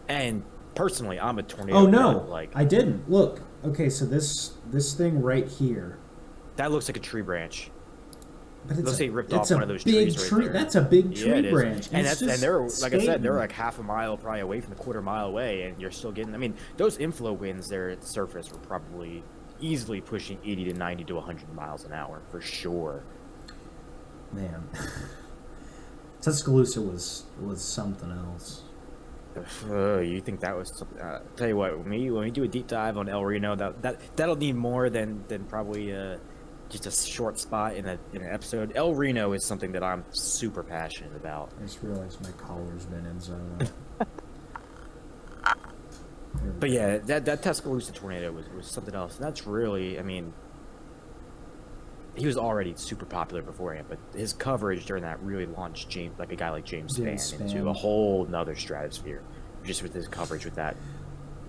And personally, I'm a tornado. Oh no, nut, like I didn't. Look, okay, so this thing right here. that looks like a tree branch. But Looks like they ripped off a one of those big trees right there. That's a big Yeah, tree it is. branch. And It's that's and they're just like I said, they're skating. like half a mile probably away from a quarter mile away, and you're still getting. I mean, those inflow winds there at the surface were probably easily pushing 80 to 90 to 100 miles an hour for sure. Man, Tuscaloosa was something else. You think that was something? Tell you what, when we do a deep dive on El Reno, that'll need more than probably just a short spot in an episode. El Reno is something that I'm super passionate about. I just realized my collar's been inside. But yeah, that Tuscaloosa tornado was something else. And that's really, I mean, he was already super popular beforehand, but his coverage during that really launched James, like a guy like James Spann, into a whole nother stratosphere, just with his coverage with that.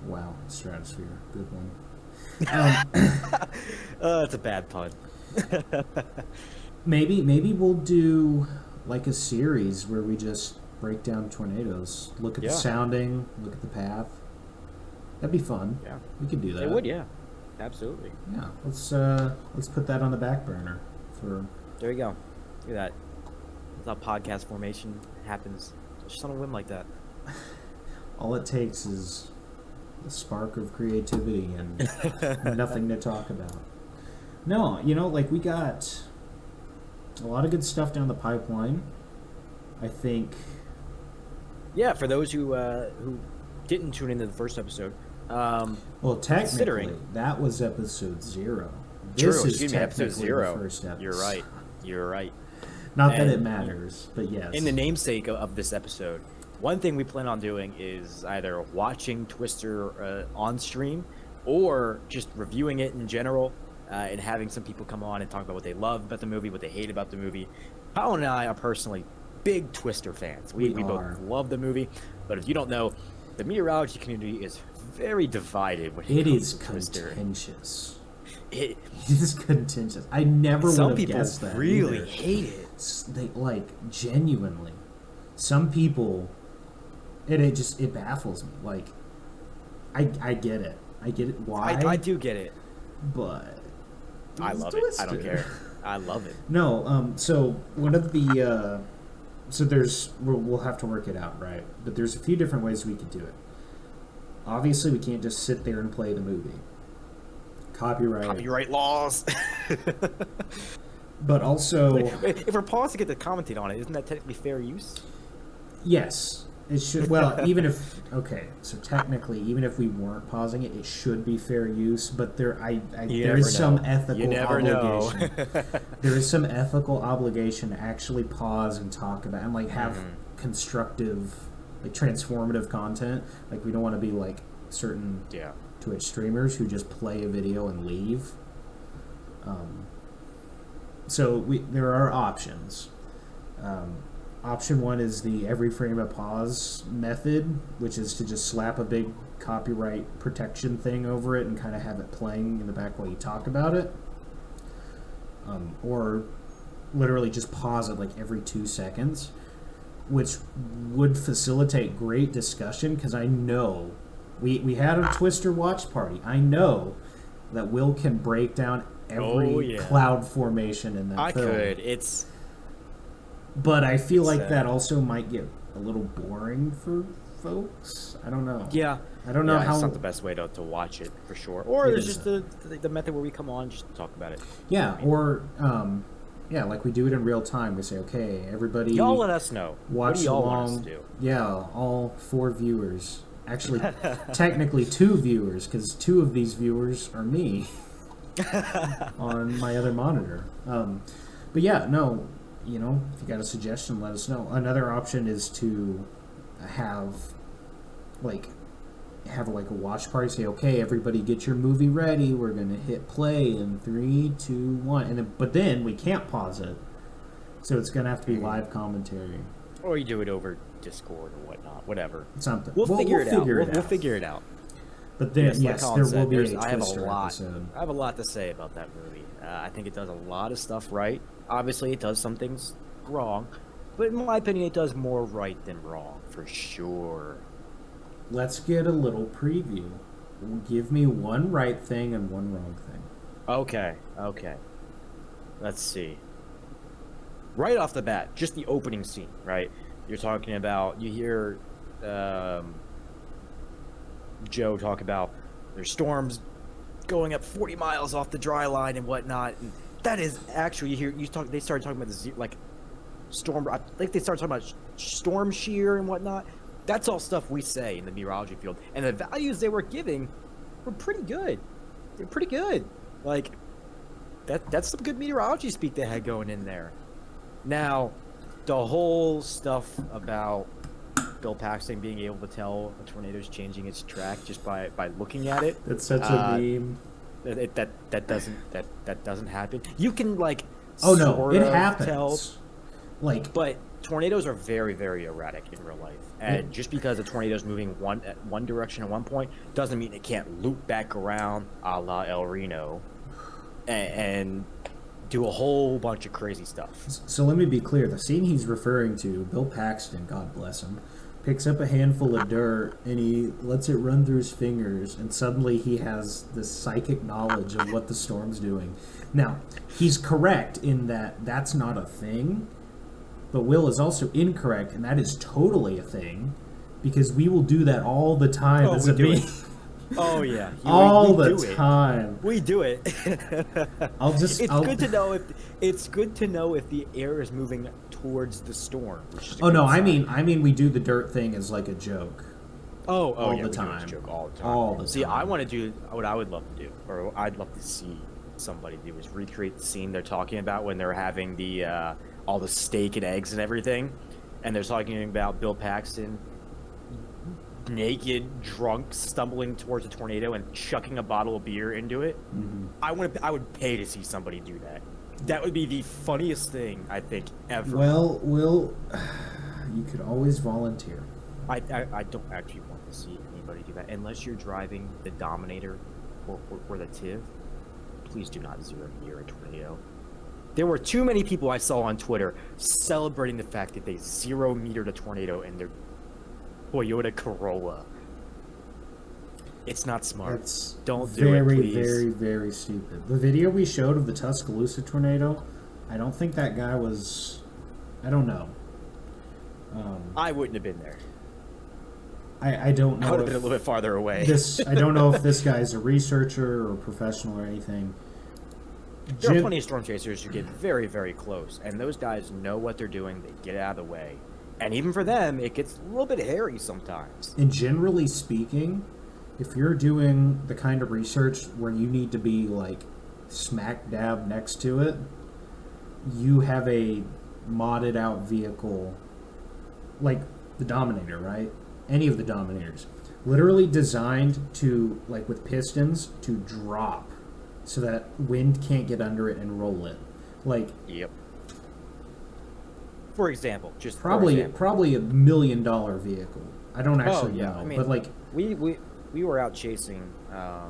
Wow, stratosphere, good one. It's a bad pun. Maybe we'll do like a series where we just break down tornadoes, look at the sounding, look at the path. That'd be fun. Yeah, we could do that. It would, yeah, absolutely. Yeah, let's put that on the back burner for. There you go. Look at that. That's how podcast formation happens. Just on a whim like that. All it takes is a spark of creativity and nothing to talk about. No, like we got a lot of good stuff down the pipeline. I think. Yeah, for those who didn't tune into the first episode. Well, technically, that was episode 0. True, excuse me, episode 0. The first episode. You're right. Not that it matters, but yes. In the namesake of this episode, one thing we plan on doing is either watching Twister on stream or just reviewing it in general and having some people come on and talk about what they love about the movie, what they hate about the movie. Colin and I are personally big Twister fans. We both love the movie, but if you don't know, the meteorology community is very divided when it comes to Twister. Contentious. It is contentious. I never would have guessed that. Some people really either. hate it. They genuinely. Some people, it baffles me. Like, I get it. I get it. Why? I do get it. But I love it. I don't care. I love it. No. So one of the. So we'll have to work it out, right? But there's a few different ways we could do it. Obviously, we can't just sit there and play the movie. Copyright laws. But also, if we're pausing it to commentate on it, isn't that technically fair use? Yes, it should. Well, so technically, even if we weren't pausing it, it should be fair use. But there is some ethical obligation. There is some ethical obligation to actually pause and talk about and have constructive, transformative content. Like, we don't want to be like certain Twitch streamers who just play a video and leave. So there are options. Option 1 is the every frame a pause method, which is to just slap a big copyright protection thing over it and kind of have it playing in the back while you talk about it. Or literally just pause it every 2 seconds, which would facilitate great discussion, because I know we had a Twister watch party. I know that Will can break down every cloud formation in that film. I could. But I feel like that also might get a little boring for folks. I don't know. Yeah. I don't know how. It's not the best way to watch it, for sure. Or there's just the method where we come on just to talk about it. Yeah, or like we do it in real time. We say, okay, everybody. Y'all let us know. Watch what do y'all along. Want us to do? Yeah, all 4 viewers. Actually, technically 2 viewers, because 2 of these viewers are me on my other monitor. But yeah, no. If you got a suggestion, let us know. Another option is to have, have like a watch party. Say, okay, everybody, get your movie ready. We're gonna hit play in 3, 2, 1, and then we can't pause it, so it's gonna have to be live commentary. Or you do it over Discord or whatnot, whatever. Something. We'll figure it out. We'll figure it out. But then, Like Colin there said, will be a I have a Twister lot. episode. I have a lot to say about that movie. I think it does a lot of stuff right. Obviously, it does some things wrong, but in my opinion, it does more right than wrong for sure. Let's get a little preview. Give me one right thing and one wrong thing. Okay. Let's see. Right off the bat, just the opening scene, right? You're talking about, you hear Joe talk about there's storms going up 40 miles off the dry line and whatnot. And that is actually, they started talking about storm, I think they started talking about storm shear and whatnot. That's all stuff we say in the meteorology field. And the values they were giving were pretty good. They're pretty good. Like, that's some good meteorology speak they had going in there. Now, the whole stuff about Bill Paxton being able to tell a tornado's changing its track just by looking at it. That's such a meme. That doesn't happen. You can Oh no, sort it of happens. tell, but tornadoes are very, very erratic in real life, and just because a tornado's moving one direction at one point doesn't mean it can't loop back around, a la El Reno, and do a whole bunch of crazy stuff. So let me be clear. The scene he's referring to, Bill Paxton, God bless him, picks up a handful of dirt and he lets it run through his fingers, and suddenly he has this psychic knowledge of what the storm's doing. Now, he's correct in that that's not a thing, but Will is also incorrect, and that is totally a thing, because we will do that all the time as a being. Oh yeah, all the time. We do it. It's good to know if the air is moving towards the storm. Oh no, I mean we do the dirt thing as like a joke. All the the time. time. Joke all the time. All the See, time. I want to do what I would love to do, or I'd love to see somebody do, is recreate the scene they're talking about when they're having the all the steak and eggs and everything, and they're talking about Bill Paxton naked, drunk, stumbling towards a tornado and chucking a bottle of beer into it. Mm-hmm. I would pay to see somebody do that. That would be the funniest thing I think ever. Well, Will, you could always volunteer. I don't actually want to see anybody do that unless you're driving the Dominator or the Tiv. Please do not zero near a tornado. There were too many people I saw on Twitter celebrating the fact that they 0-metered a tornado in their Toyota Corolla. It's not smart. Don't do it, very, please. very, very stupid. The video we showed of the Tuscaloosa tornado, I don't think that guy was... I don't know. I wouldn't have been there. I don't know. I would have been a little bit farther away. I don't know if this guy's a researcher or a professional or anything. There are plenty of storm chasers who get very, very close, and those guys know what they're doing. They get out of the way. And even for them, it gets a little bit hairy sometimes. And generally speaking, if you're doing the kind of research where you need to be like smack dab next to it, you have a modded out vehicle like the Dominator, right? Any of the Dominators. Literally designed to, like with pistons, to drop so that wind can't get under it and roll it. Like, yep. For example, probably $1 million vehicle. I don't actually know, I mean, but like we were out chasing. I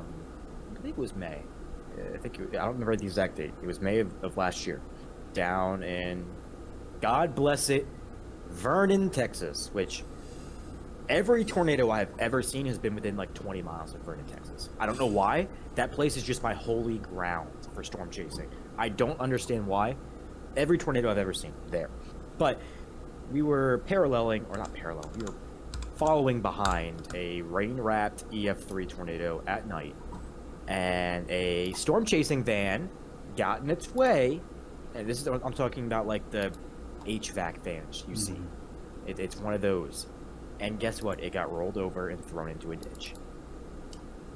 believe it was May. I don't remember the exact date. It was May of last year, down in, God bless it, Vernon, Texas. Which every tornado I've ever seen has been within like 20 miles of Vernon, Texas. I don't know why. That place is just my holy ground for storm chasing. I don't understand why. Every tornado I've ever seen there. But we were we were following behind a rain-wrapped EF3 tornado at night, and a storm-chasing van got in its way, and this is, I'm talking about like the HVAC vans you see. It's one of those, and guess what? It got rolled over and thrown into a ditch.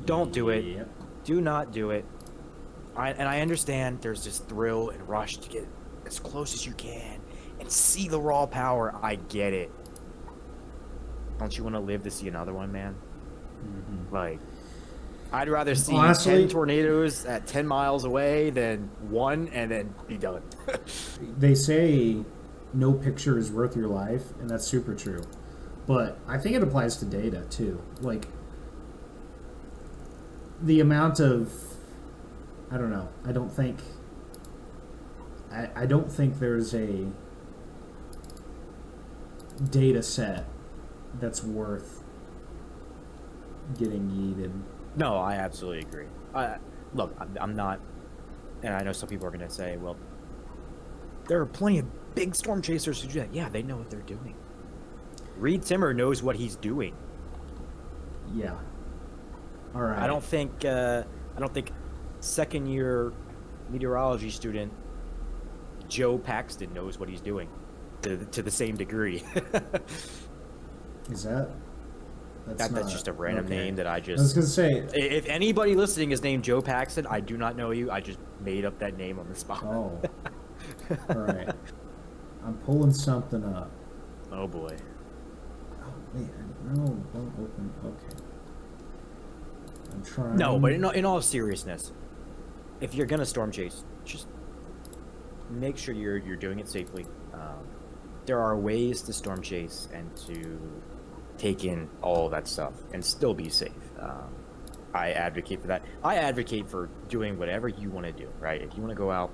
Don't do it. Yep. Do not do it. I understand there's this thrill and rush to get as close as you can and see the raw power. I get it. Don't you want to live to see another one, man? Like, I'd rather see Honestly, 10 tornadoes at 10 miles away than one and then be done. they say no picture is worth your life, and that's super true. But I think it applies to data too. Like, the amount of, I don't know. I don't think there's a data set that's worth getting yeeted. No, I absolutely agree. Look, I'm not, and I know some people are going to say, well, there are plenty of big storm chasers who do that. Yeah, they know what they're doing. Reed Timmer knows what he's doing. Yeah. All right. I don't think second year meteorology student Joe Paxton knows what he's doing to the same degree. Is that? That's just a random name that I just. I was gonna say. If anybody listening is named Joe Paxton, I do not know you. I just made up that name on the spot. Oh. All right. I'm pulling something up. Oh boy. Oh man, no, don't open. Okay. I'm trying. No, but in all seriousness, if you're gonna storm chase, just make sure you're doing it safely. There are ways to storm chase and to take in all that stuff and still be safe. I advocate for that. I advocate for doing whatever you want to do, right? If you want to go out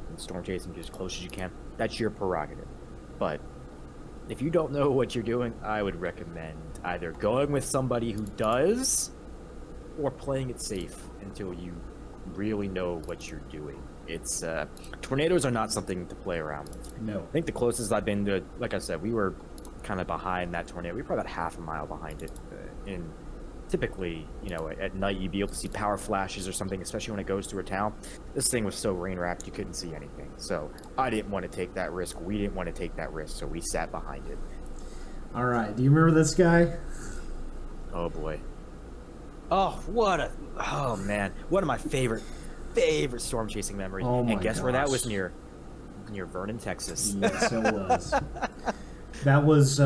and storm chase and get as close as you can, that's your prerogative. But if you don't know what you're doing, I would recommend either going with somebody who does or playing it safe until you really know what you're doing. It's tornadoes are not something to play around with. No. I think the closest I've been to, like I said, we were kind of behind that tornado. We were probably about half a mile behind it. And typically, at night you'd be able to see power flashes or something, especially when it goes through a town. This thing was so rain wrapped you couldn't see anything. So I didn't want to take that risk. We didn't want to take that risk, so we sat behind it. All right. Do you remember this guy? Oh boy. Oh man, one of my favorite storm chasing memories. Oh my and guess where that gosh. was near Vernon, Texas. Yes, it was. That was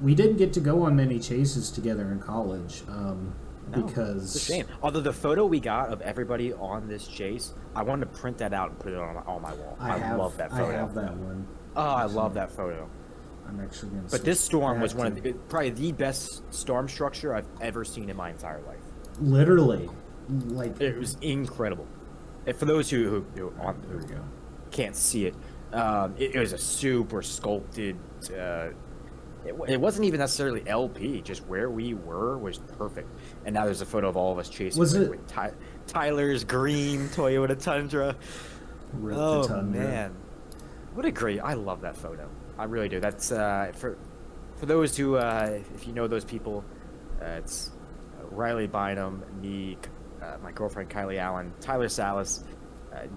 we didn't get to go on many chases together in college because It's a shame. Although the photo we got of everybody on this chase, I wanted to print that out and put it on my wall. I love that photo. I have that one. Oh, I love that photo. I'm actually going to. But this storm was probably the best storm structure I've ever seen in my entire life. Literally, like It was incredible. And for those who can't see it, it was a super sculpted. It wasn't even necessarily LP. Just where we were was perfect. And now there's a photo of all of us chasing with Tyler's green Toyota Tundra. Rip the Tundra. Man, what a great! I love that photo. I really do. That's for those who, if you know those people, it's Riley Bynum, me, my girlfriend Kylie Allen, Tyler Salas,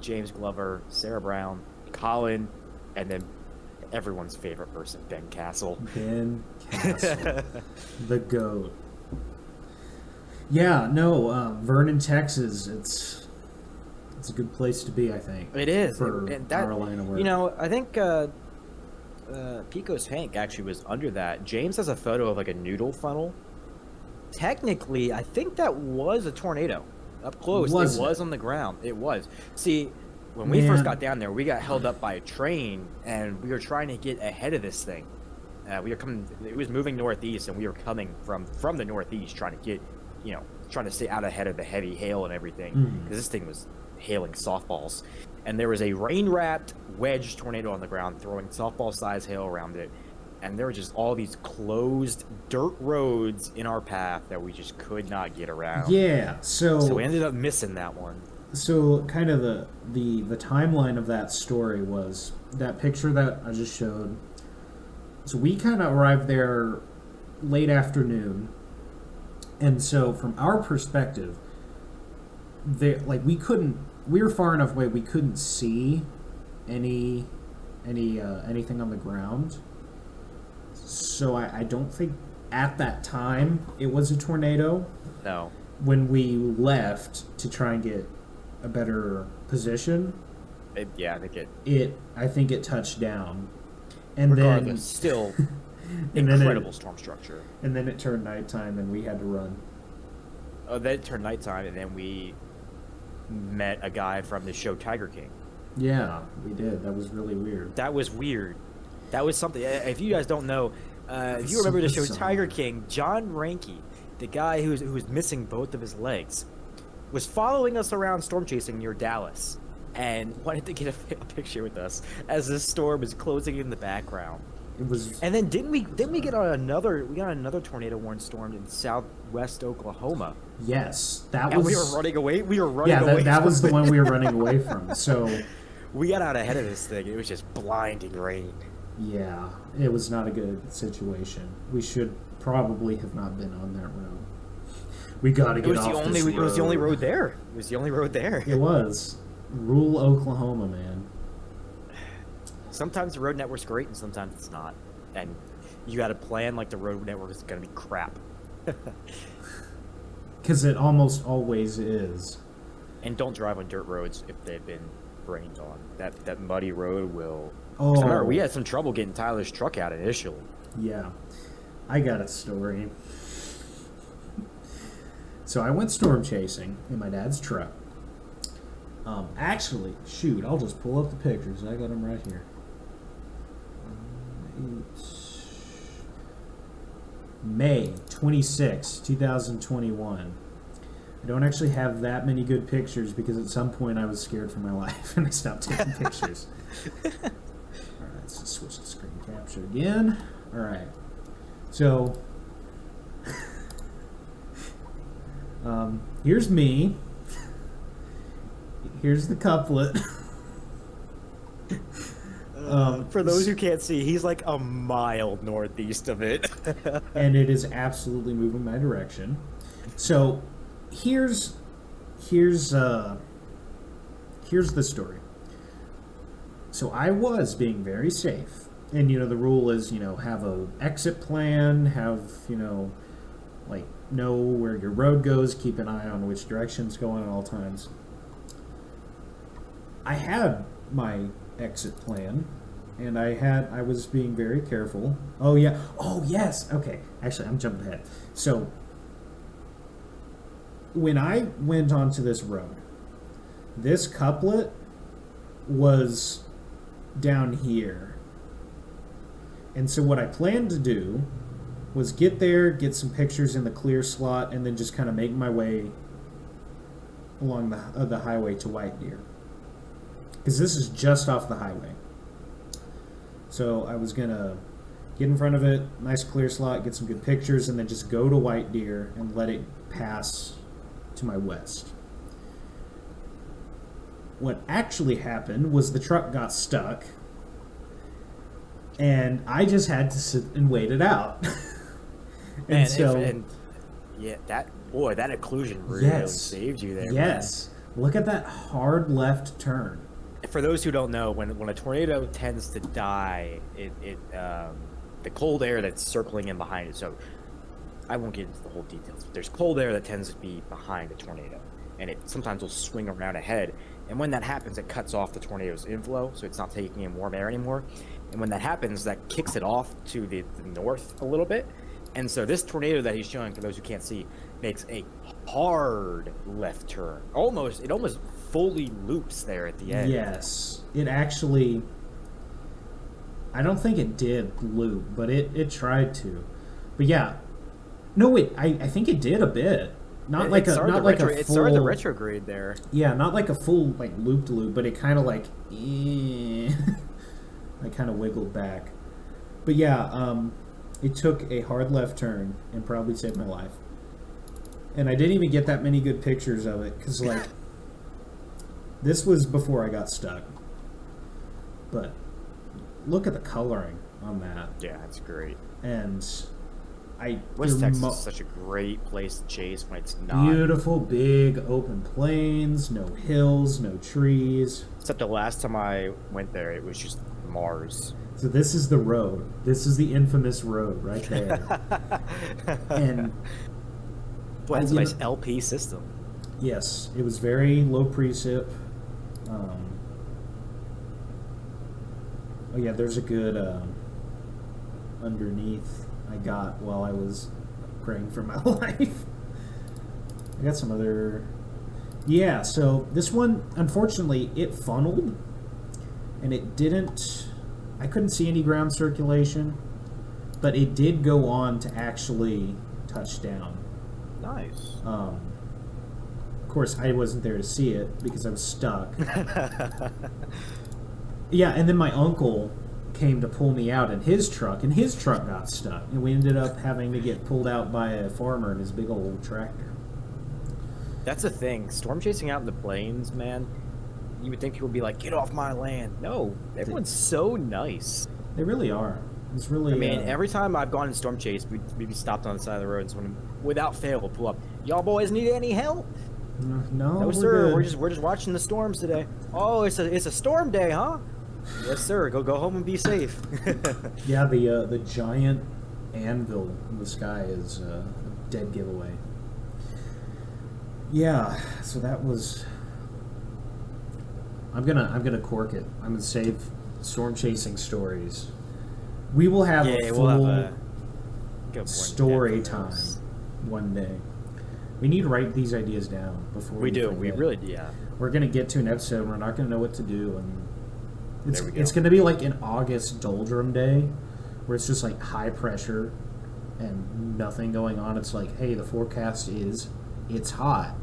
James Glover, Sarah Brown, Collin, and then everyone's favorite person, Ben Castle. Ben Castle, the GOAT. Yeah, no, Vernon, Texas. It's a good place to be, I think. It is. For and that, our line of work. I think Pico's Hank actually was under that. James has a photo of like a noodle funnel. Technically, I think that was a tornado. Up close, it was on the ground. It was. See, when we first got down there, we got held up by a train, and we were trying to get ahead of this thing. We were coming. It was moving northeast, and we were coming from the northeast, trying to get, trying to stay out ahead of the heavy hail and everything, because this thing was hailing softballs. And there was a rain-wrapped wedge tornado on the ground, throwing softball-sized hail around it. And there were just all these closed dirt roads in our path that we just could not get around. Yeah, so we ended up missing that one. So kind of the timeline of that story was that picture that I just showed. So we kind of arrived there late afternoon, and so from our perspective, we were far enough away we couldn't see anything on the ground. So I don't think at that time it was a tornado. No. When we left to try and get a better position, I think it touched down, and regardless, then still And then Incredible storm structure. And then it turned nighttime, and we had to run. Oh, then it turned nighttime, and then we met a guy from the show Tiger King. Yeah, we did. That was really weird. That was weird. That was something. If you guys don't know, if you remember the show Tiger King, John Ranke, the guy who was missing both of his legs, was following us around storm chasing near Dallas, and wanted to get a picture with us as the storm is closing in the background. It was. And then didn't we get on another tornado warned storm in southwest Oklahoma? Yes, that And was. we were running away. Yeah, that was the one we were running away from. So. We got out ahead of this thing. It was just blinding rain. Yeah, it was not a good situation. We should probably have not been on that road. We got to get off this road. It was the only road there. It was the only road there. It was. Rural Oklahoma, man. Sometimes the road network's great and sometimes it's not. And you got to plan like the road network is going to be crap. Because it almost always is. And don't drive on dirt roads if they've been rained on. That muddy road will... Oh. 'Cause I remember we had some trouble getting Tyler's truck out initially. Yeah. I got a story. So I went storm chasing in my dad's truck. Actually, shoot, I'll just pull up the pictures. I got them right here. May 26, 2021. I don't actually have that many good pictures because at some point I was scared for my life and I stopped taking pictures. Alright, let's just switch to screen capture again. Alright. So, here's me. Here's the couplet. For those who can't see, he's like a mile northeast of it. And it is absolutely moving my direction. So, here's the story. So I was being very safe, and the rule is have a exit plan, have like know where your road goes, keep an eye on which direction it's going at all times. I had my exit plan, and I was being very careful. Oh yeah. Oh yes. Okay. Actually, I'm jumping ahead. So when I went onto this road, this couplet was down here. And so what I planned to do was get there, get some pictures in the clear slot, and then just kind of make my way along the highway to White Deer. Because this is just off the highway. So I was going to get in front of it, nice clear slot, get some good pictures, and then just go to White Deer and let it pass to my west. What actually happened was the truck got stuck, and I just had to sit and wait it out. that occlusion really saved you there. Yes. Man. Look at that hard left turn. For those who don't know, when a tornado tends to die, the cold air that's circling in behind it. So I won't get into the whole details, but there's cold air that tends to be behind a tornado, and it sometimes will swing around ahead. And when that happens, it cuts off the tornado's inflow, so it's not taking in warm air anymore. And when that happens, that kicks it off to the north a little bit. And so this tornado that he's showing, for those who can't see, makes a hard left turn. It almost fully loops there at the end. Yes. It actually... I don't think it did loop, but it tried to. But yeah. No, wait. I think it did a bit. It started to retrograde there. Yeah, not like a full loop to loop, but it kind of I kind of wiggled back. But yeah, it took a hard left turn and probably saved my life. And I didn't even get that many good pictures of it because this was before I got stuck. But look at the coloring on that. Yeah, it's great. And West Texas is such a great place to chase when it's not. Beautiful, big, open plains, no hills, no trees. Except the last time I went there, it was just Mars. So this is the road. This is the infamous road right there. And boy, it's a nice LP system. Yes, it was very low precip. Oh yeah, there's a good. underneath I got while I was praying for my life. I got some other... Yeah, so this one, unfortunately, it funneled, and it didn't... I couldn't see any ground circulation, but it did go on to actually touch down. Nice. Of course, I wasn't there to see it because I was stuck. Yeah, and then my uncle came to pull me out in his truck, and his truck got stuck, and we ended up having to get pulled out by a farmer in his big old tractor. That's the thing. Storm chasing out in the plains, man. You would think people would be like, "Get off my land." No, everyone's so nice. They really are. It's really. I mean, every time I've gone in storm chase, we'd be stopped on the side of the road, and someone, without fail, will pull up. Y'all boys need any help? No, No, we're sir. good. We're just watching the storms today. Oh, it's a storm day, huh? Yes, sir. Go home and be safe. Yeah, the giant anvil in the sky is a dead giveaway. Yeah, so that was. I'm gonna cork it. I'm gonna save storm chasing stories. We will have a full we'll have a good story time one day. We need to write these ideas down before We do. forget. We really do. Yeah. We're gonna get to an episode. We're not gonna know what to do, and There we go. it's gonna be like an August doldrum day, where it's just like high pressure and nothing going on. It's like, hey, the forecast is it's hot,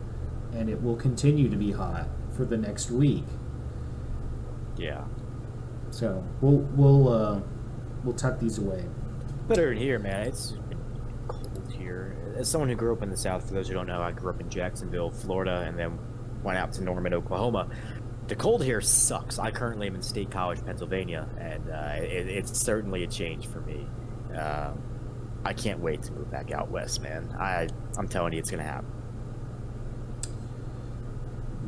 and it will continue to be hot for the next week. Yeah. So we'll tuck these away. Better in here, man. It's been cold here. As someone who grew up in the South, for those who don't know, I grew up in Jacksonville, Florida, and then went out to Norman, Oklahoma. The cold here sucks. I currently am in State College, Pennsylvania, and it's certainly a change for me. I can't wait to move back out west, man. I'm telling you, it's gonna happen.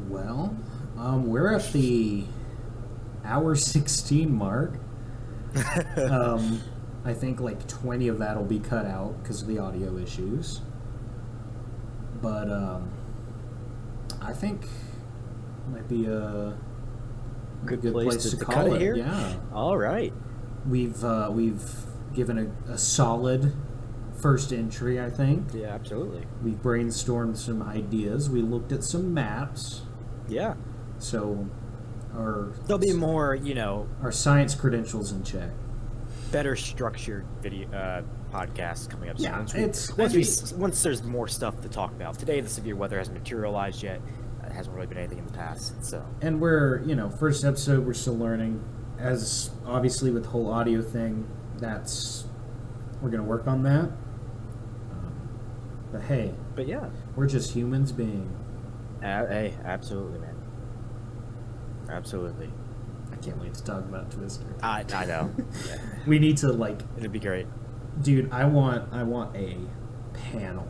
Well, we're at the hour 16 mark. I think like 20 of that will be cut out because of the audio issues. But I think it might be a Good good place place to cut call it it. here? Yeah, All right. we've given a solid first entry. I think Yeah, absolutely. we brainstormed some ideas. We looked at some maps. Yeah. So our There'll be more, our science credentials in check. better structured video podcasts coming up soon. Yeah, Once there's more stuff to talk about. Today, the severe weather hasn't materialized yet. It hasn't really been anything in the past. So And we're, first episode, we're still learning. As obviously with the whole audio thing, we're going to work on that. But hey, but yeah, we're just humans being. hey, absolutely, man. Absolutely. I can't wait to talk about Twister. I know. Yeah. We need to It'd be great. dude. I want a panel.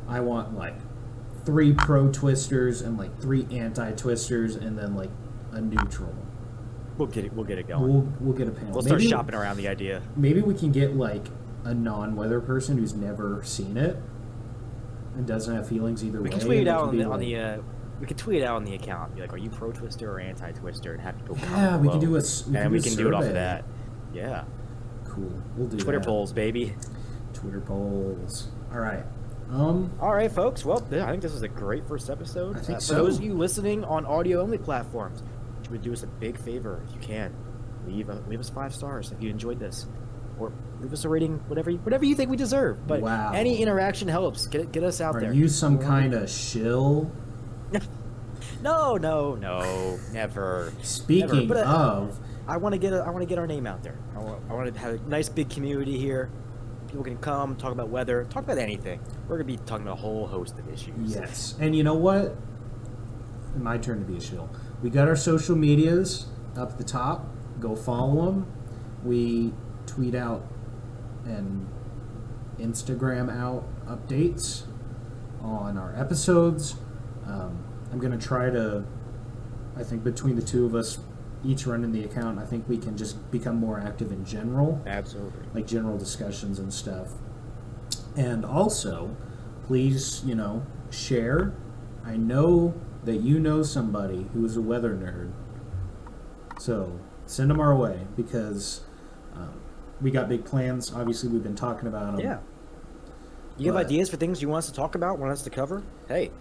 I want 3 pro twisters and 3 anti twisters, and then a neutral. We'll get it going. We'll get a panel. We'll start shopping around the idea. Maybe we can get a non-weather person who's never seen it and doesn't have feelings either way. We can tweet it and out can on be the we can tweet it out on the account and be like, "Are you pro Twister or anti Twister?" and have people comment Yeah, we can below. do and we a can do it off of survey. that. Yeah. Cool. We'll do Twitter that. polls, baby. Twitter polls. All right. All right, folks. Well, I think this was a great first episode. I think For so. those of you listening on audio-only platforms, you would do us a big favor if you can. Leave us 5 stars if you enjoyed this, or leave us a rating, whatever you think we deserve. But Wow. any interaction helps. Get us out Are there. you some kind of shill? No, never. Speaking Never. But, of, I want to get our name out there. I want to have a nice big community here. People can come talk about weather, talk about anything. We're gonna be talking about a whole host of issues. yes. And you know what? My turn to be a shill. We got our social medias up at the top. Go follow them. We tweet out and Instagram out updates on our episodes. I'm going to try to, I think between the two of us, each running the account, I think we can just become more active in general. Absolutely. General discussions and stuff. And also, please, share. I know that you know somebody who is a weather nerd. So, send them our way because we got big plans. Obviously, we've been talking about them. Yeah. You have But- ideas for things you want us to talk about, want us to cover? Hey,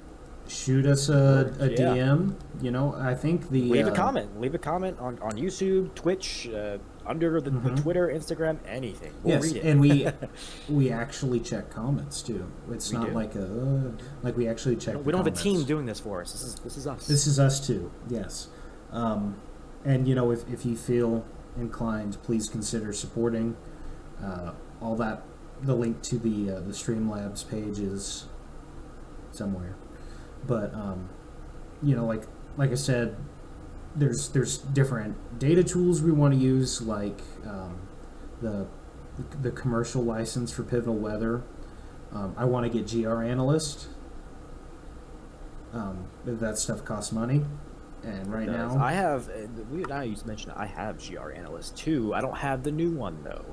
Shoot us a Yeah. DM. You know, I think the leave a comment. Leave a comment on YouTube, Twitch, under the Twitter, Instagram, anything. We'll yes, read it. and we actually check comments too. It's We not do. like we actually check. We don't have a comments. team doing this for us. This is us. This is us too. Yes, and you know, if you feel inclined, please consider supporting. All that. The link to the Streamlabs page is somewhere, but you know, like I said, there's different data tools we want to use, like the commercial license for Pivotal Weather. I want to get GR Analyst. But that stuff costs money, and right now I have. Now you mentioned I have GR Analyst 2. I don't have the new one though.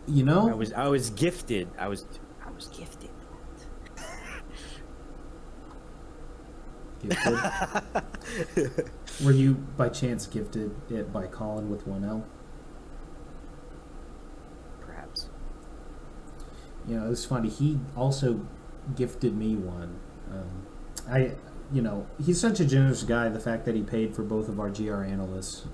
you know I was gifted. I was gifted. gifted. Were you by chance gifted it by Collin with one L? Perhaps. You know, it was funny. He also gifted me one. You know, he's such a generous guy. The fact that he paid for both of our GR analysts.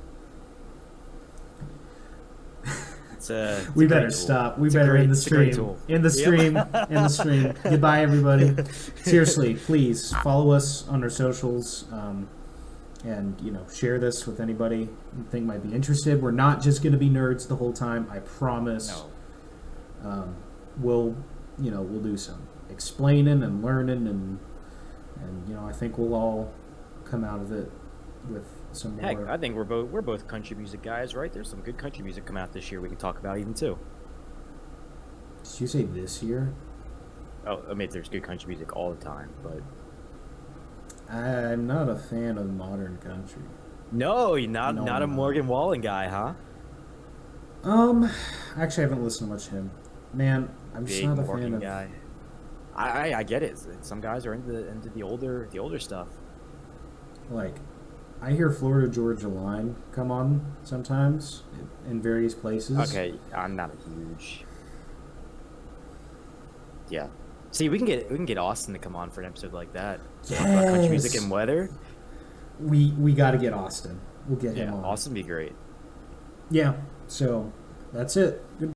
It's We a better great tool. stop. We It's a better great- end the it's a great stream. tool. End the stream. End the stream. Goodbye, everybody. Seriously, please follow us on our socials, and you know, share this with anybody you think might be interested. We're not just going to be nerds the whole time. I promise. No. We'll do some explaining and learning, and you know, I think we'll all come out of it with some more. Heck, I think we're both country music guys, right? There's some good country music coming out this year we can talk about even too. Did you say this year? Oh, I mean, there's good country music all the time, but I'm not a fan of modern country. no, you're not No, not a I'm not. Morgan Wallen guy, huh? Actually, I haven't listened to much of him. Man, I'm just Big not a Morgan fan of. guy. I get it. Some guys are into the older stuff. Like, I hear Florida Georgia Line come on sometimes in various places. Okay, I'm not a huge. Yeah. See, we can get Austin to come on for an episode like that. Talk about country music Yes. and weather. We got to get Austin. We'll get him Yeah, on. Austin would be great. Yeah. So that's it. Good.